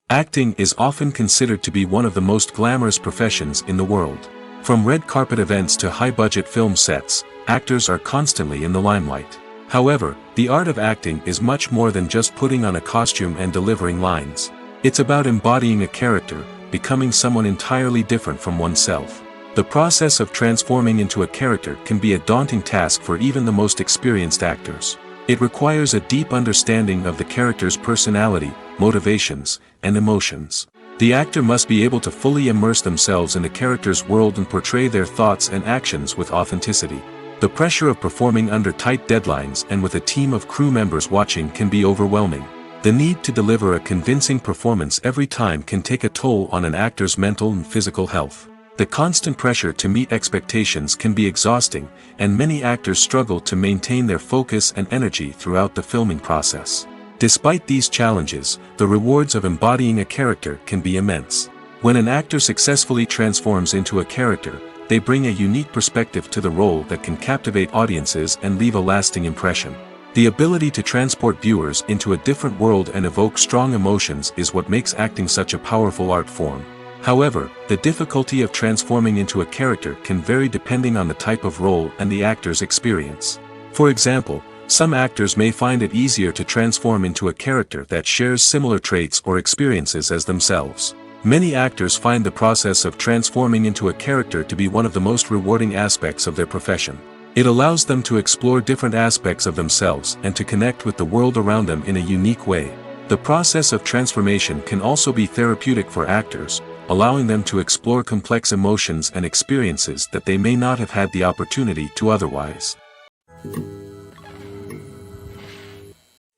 Acting is often considered to be one of the most glamorous professions in the world. From red carpet events to high-budget film sets, actors are constantly in the limelight. However, the art of acting is much more than just putting on a costume and delivering lines. It's about embodying a character, becoming someone entirely different from oneself. The process of transforming into a character can be a daunting task for even the most experienced actors. It requires a deep understanding of the character's personality, motivations, and emotions. The actor must be able to fully immerse themselves in the character's world and portray their thoughts and actions with authenticity. The pressure of performing under tight deadlines and with a team of crew members watching can be overwhelming. The need to deliver a convincing performance every time can take a toll on an actor's mental and physical health. The constant pressure to meet expectations can be exhausting, and many actors struggle to maintain their focus and energy throughout the filming process. Despite these challenges, the rewards of embodying a character can be immense. When an actor successfully transforms into a character, they bring a unique perspective to the role that can captivate audiences and leave a lasting impression. The ability to transport viewers into a different world and evoke strong emotions is what makes acting such a powerful art form. However, the difficulty of transforming into a character can vary depending on the type of role and the actor's experience. For example, some actors may find it easier to transform into a character that shares similar traits or experiences as themselves. Many actors find the process of transforming into a character to be one of the most rewarding aspects of their profession. It allows them to explore different aspects of themselves and to connect with the world around them in a unique way. The process of transformation can also be therapeutic for actors, allowing them to explore complex emotions and experiences that they may not have had the opportunity to otherwise.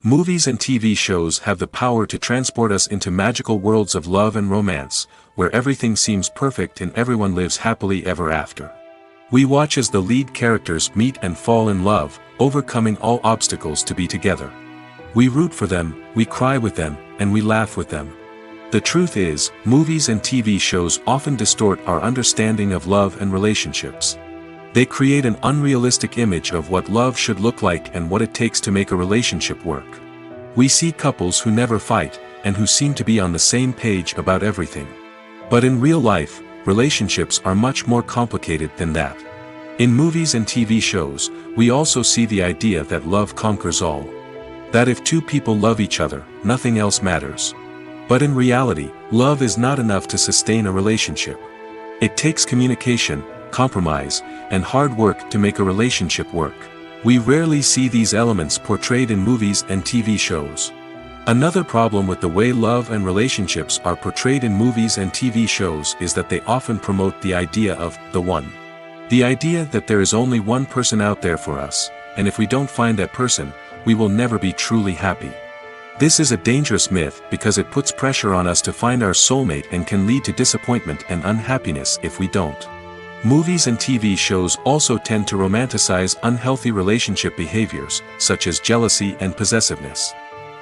Movies and TV shows have the power to transport us into magical worlds of love and romance, where everything seems perfect and everyone lives happily ever after. We watch as the lead characters meet and fall in love, overcoming all obstacles to be together. We root for them, we cry with them, and we laugh with them. The truth is, movies and TV shows often distort our understanding of love and relationships. They create an unrealistic image of what love should look like and what it takes to make a relationship work. We see couples who never fight, and who seem to be on the same page about everything. But in real life, relationships are much more complicated than that. In movies and TV shows, we also see the idea that love conquers all. That if two people love each other, nothing else matters. But in reality, love is not enough to sustain a relationship. It takes communication, compromise, and hard work to make a relationship work. We rarely see these elements portrayed in movies and TV shows. Another problem with the way love and relationships are portrayed in movies and TV shows is that they often promote the idea of the one. The idea that there is only one person out there for us, and if we don't find that person, we will never be truly happy. This is a dangerous myth because it puts pressure on us to find our soulmate and can lead to disappointment and unhappiness if we don't. Movies and TV shows also tend to romanticize unhealthy relationship behaviors, such as jealousy and possessiveness.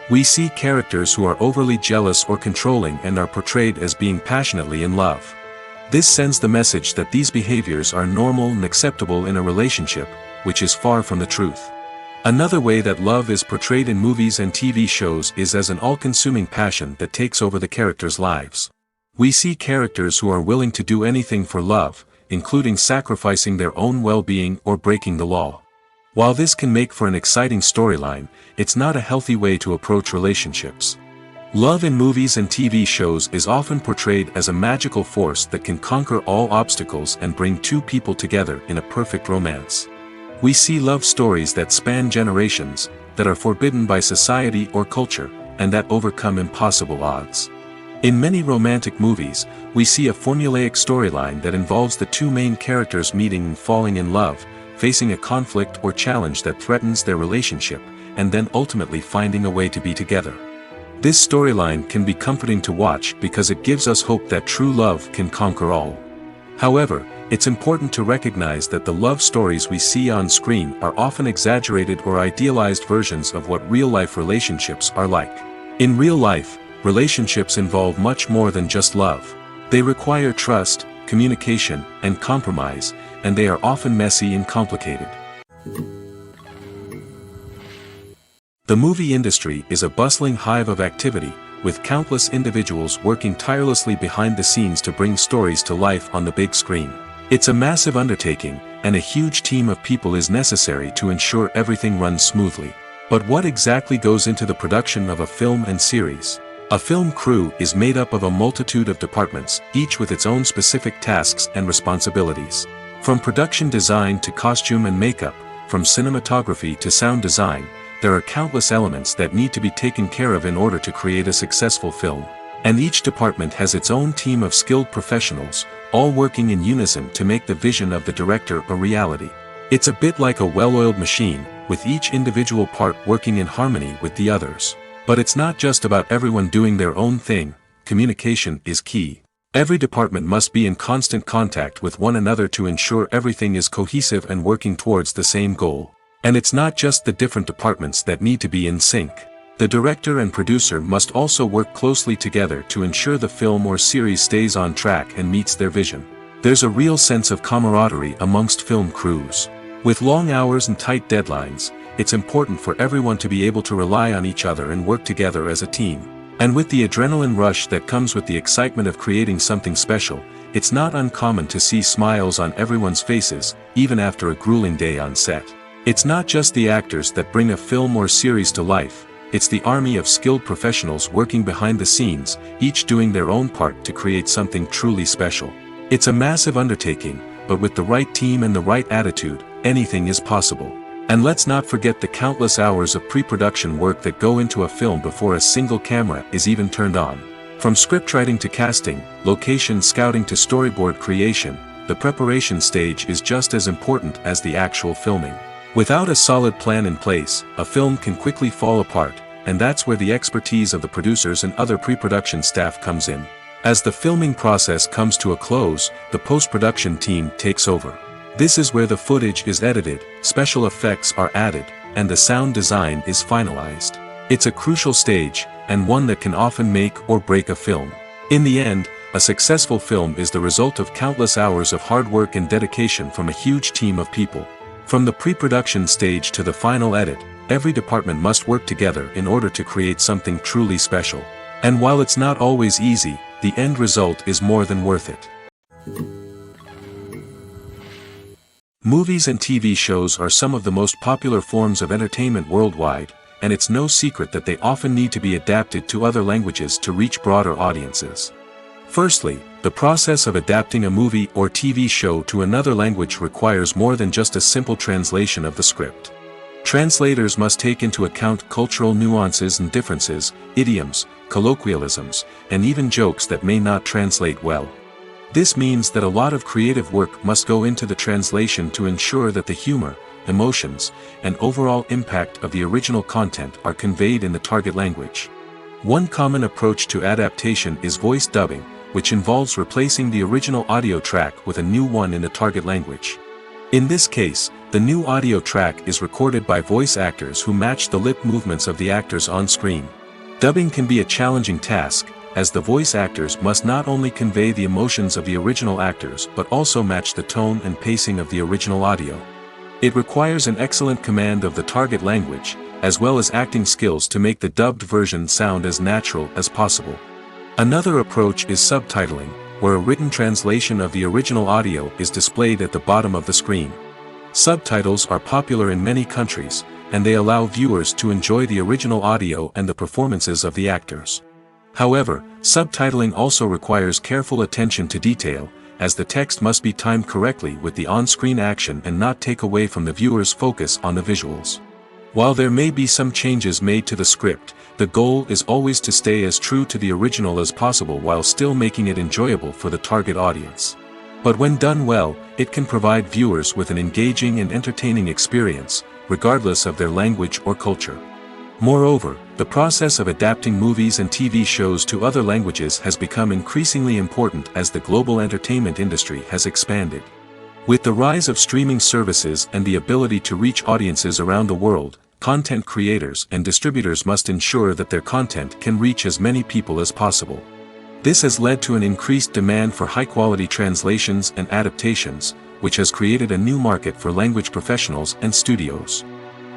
We see characters who are overly jealous or controlling and are portrayed as being passionately in love. This sends the message that these behaviors are normal and acceptable in a relationship, which is far from the truth. Another way that love is portrayed in movies and TV shows is as an all-consuming passion that takes over the characters' lives. We see characters who are willing to do anything for love, including sacrificing their own well-being or breaking the law. While this can make for an exciting storyline, it's not a healthy way to approach relationships. Love in movies and TV shows is often portrayed as a magical force that can conquer all obstacles and bring two people together in a perfect romance. We see love stories that span generations, that are forbidden by society or culture, and that overcome impossible odds. In many romantic movies, we see a formulaic storyline that involves the two main characters meeting and falling in love, facing a conflict or challenge that threatens their relationship, and then ultimately finding a way to be together. This storyline can be comforting to watch because it gives us hope that true love can conquer all. However, it's important to recognize that the love stories we see on screen are often exaggerated or idealized versions of what real-life relationships are like. In real life, relationships involve much more than just love. They require trust, communication, and compromise, and they are often messy and complicated. The movie industry is a bustling hive of activity, with countless individuals working tirelessly behind the scenes to bring stories to life on the big screen. It's a massive undertaking, and a huge team of people is necessary to ensure everything runs smoothly. But what exactly goes into the production of a film and series? A film crew is made up of a multitude of departments, each with its own specific tasks and responsibilities. From production design to costume and makeup, from cinematography to sound design, there are countless elements that need to be taken care of in order to create a successful film. And each department has its own team of skilled professionals, all working in unison to make the vision of the director a reality. It's a bit like a well-oiled machine, with each individual part working in harmony with the others. But it's not just about everyone doing their own thing. Communication is key. Every department must be in constant contact with one another to ensure everything is cohesive and working towards the same goal. And it's not just the different departments that need to be in sync. The director and producer must also work closely together to ensure the film or series stays on track and meets their vision. There's a real sense of camaraderie amongst film crews. With long hours and tight deadlines, it's important for everyone to be able to rely on each other and work together as a team. And with the adrenaline rush that comes with the excitement of creating something special, it's not uncommon to see smiles on everyone's faces, even after a grueling day on set. It's not just the actors that bring a film or series to life. It's the army of skilled professionals working behind the scenes, each doing their own part to create something truly special. It's a massive undertaking, but with the right team and the right attitude, anything is possible. And let's not forget the countless hours of pre-production work that go into a film before a single camera is even turned on. From scriptwriting to casting, location scouting to storyboard creation, the preparation stage is just as important as the actual filming. Without a solid plan in place, a film can quickly fall apart, and that's where the expertise of the producers and other pre-production staff comes in. As the filming process comes to a close, the post-production team takes over. This is where the footage is edited, special effects are added, and the sound design is finalized. It's a crucial stage, and one that can often make or break a film. In the end, a successful film is the result of countless hours of hard work and dedication from a huge team of people. From the pre-production stage to the final edit, every department must work together in order to create something truly special. And while it's not always easy, the end result is more than worth it. Movies and TV shows are some of the most popular forms of entertainment worldwide, and it's no secret that they often need to be adapted to other languages to reach broader audiences. Firstly, the process of adapting a movie or TV show to another language requires more than just a simple translation of the script. Translators must take into account cultural nuances and differences, idioms, colloquialisms, and even jokes that may not translate well. This means that a lot of creative work must go into the translation to ensure that the humor, emotions, and overall impact of the original content are conveyed in the target language. One common approach to adaptation is voice dubbing, which involves replacing the original audio track with a new one in the target language. In this case, the new audio track is recorded by voice actors who match the lip movements of the actors on screen. Dubbing can be a challenging task, as the voice actors must not only convey the emotions of the original actors but also match the tone and pacing of the original audio. It requires an excellent command of the target language, as well as acting skills to make the dubbed version sound as natural as possible. Another approach is subtitling, where a written translation of the original audio is displayed at the bottom of the screen. Subtitles are popular in many countries, and they allow viewers to enjoy the original audio and the performances of the actors. However, subtitling also requires careful attention to detail, as the text must be timed correctly with the on-screen action and not take away from the viewer's focus on the visuals. While there may be some changes made to the script, the goal is always to stay as true to the original as possible while still making it enjoyable for the target audience. But when done well, it can provide viewers with an engaging and entertaining experience, regardless of their language or culture. Moreover, the process of adapting movies and TV shows to other languages has become increasingly important as the global entertainment industry has expanded. With the rise of streaming services and the ability to reach audiences around the world, content creators and distributors must ensure that their content can reach as many people as possible. This has led to an increased demand for high-quality translations and adaptations, which has created a new market for language professionals and studios.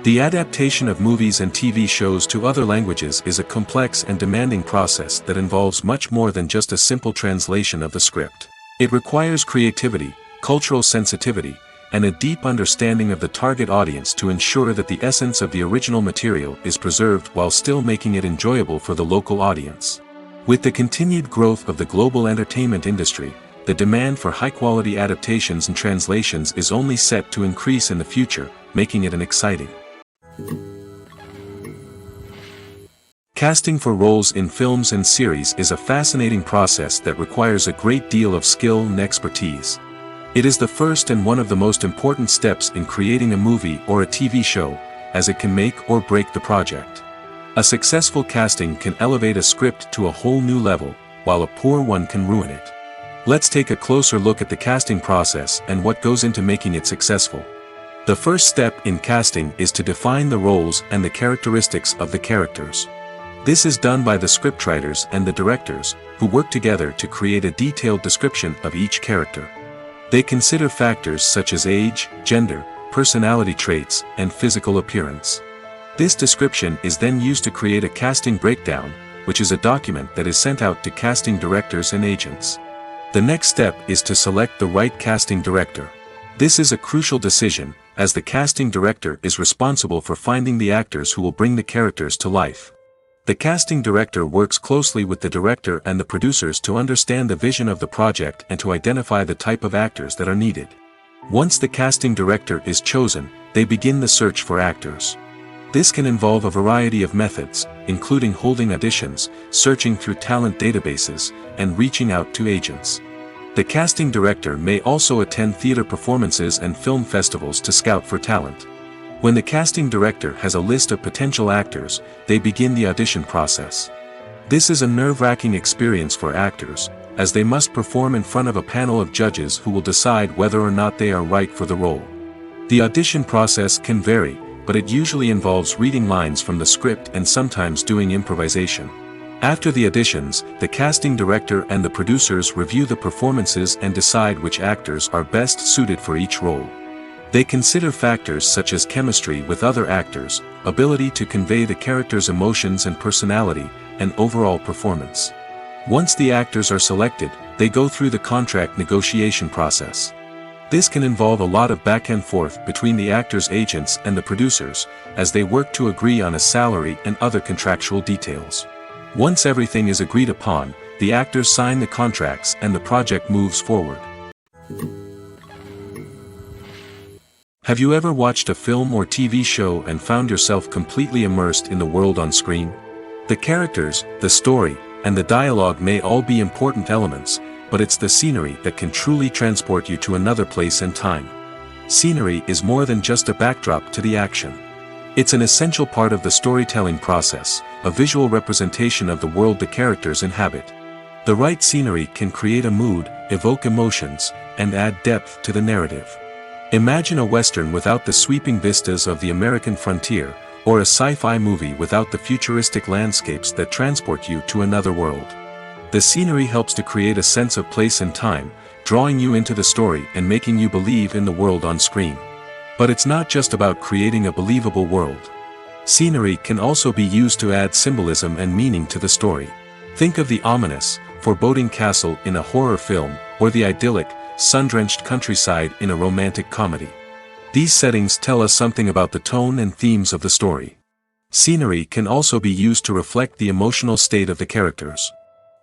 The adaptation of movies and TV shows to other languages is a complex and demanding process that involves much more than just a simple translation of the script. It requires creativity, cultural sensitivity, and a deep understanding of the target audience to ensure that the essence of the original material is preserved while still making it enjoyable for the local audience. With the continued growth of the global entertainment industry, the demand for high-quality adaptations and translations is only set to increase in the future, making it an exciting. Casting for roles in films and series is a fascinating process that requires a great deal of skill and expertise. It is the first and one of the most important steps in creating a movie or a TV show, as it can make or break the project. A successful casting can elevate a script to a whole new level, while a poor one can ruin it. Let's take a closer look at the casting process and what goes into making it successful. The first step in casting is to define the roles and the characteristics of the characters. This is done by the scriptwriters and the directors, who work together to create a detailed description of each character. They consider factors such as age, gender, personality traits, and physical appearance. This description is then used to create a casting breakdown, which is a document that is sent out to casting directors and agents. The next step is to select the right casting director. This is a crucial decision, as the casting director is responsible for finding the actors who will bring the characters to life. The casting director works closely with the director and the producers to understand the vision of the project and to identify the type of actors that are needed. Once the casting director is chosen, they begin the search for actors. This can involve a variety of methods, including holding auditions, searching through talent databases, and reaching out to agents. The casting director may also attend theater performances and film festivals to scout for talent. When the casting director has a list of potential actors, they begin the audition process. This is a nerve-wracking experience for actors, as they must perform in front of a panel of judges who will decide whether or not they are right for the role. The audition process can vary, but it usually involves reading lines from the script and sometimes doing improvisation. After the auditions, the casting director and the producers review the performances and decide which actors are best suited for each role. They consider factors such as chemistry with other actors, ability to convey the character's emotions and personality, and overall performance. Once the actors are selected, they go through the contract negotiation process. This can involve a lot of back and forth between the actors' agents and the producers, as they work to agree on a salary and other contractual details. Once everything is agreed upon, the actors sign the contracts and the project moves forward. Have you ever watched a film or TV show and found yourself completely immersed in the world on screen? The characters, the story, and the dialogue may all be important elements, but it's the scenery that can truly transport you to another place and time. Scenery is more than just a backdrop to the action. It's an essential part of the storytelling process, a visual representation of the world the characters inhabit. The right scenery can create a mood, evoke emotions, and add depth to the narrative. Imagine a Western without the sweeping vistas of the American frontier, or a sci-fi movie without the futuristic landscapes that transport you to another world. The scenery helps to create a sense of place and time, drawing you into the story and making you believe in the world on screen. But it's not just about creating a believable world. Scenery can also be used to add symbolism and meaning to the story. Think of the ominous, foreboding castle in a horror film, or the idyllic, sun-drenched countryside in a romantic comedy. These settings tell us something about the tone and themes of the story. Scenery can also be used to reflect the emotional state of the characters.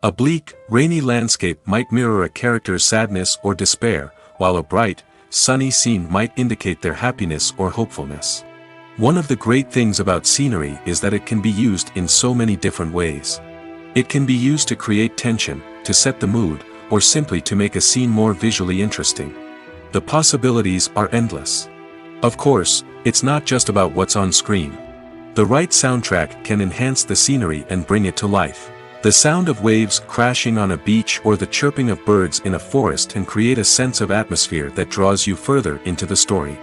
A bleak, rainy landscape might mirror a character's sadness or despair, while a bright, sunny scene might indicate their happiness or hopefulness. One of the great things about scenery is that it can be used in so many different ways. It can be used to create tension, to set the mood, or simply to make a scene more visually interesting. The possibilities are endless. Of course, it's not just about what's on screen. The right soundtrack can enhance the scenery and bring it to life. The sound of waves crashing on a beach or the chirping of birds in a forest can create a sense of atmosphere that draws you further into the story.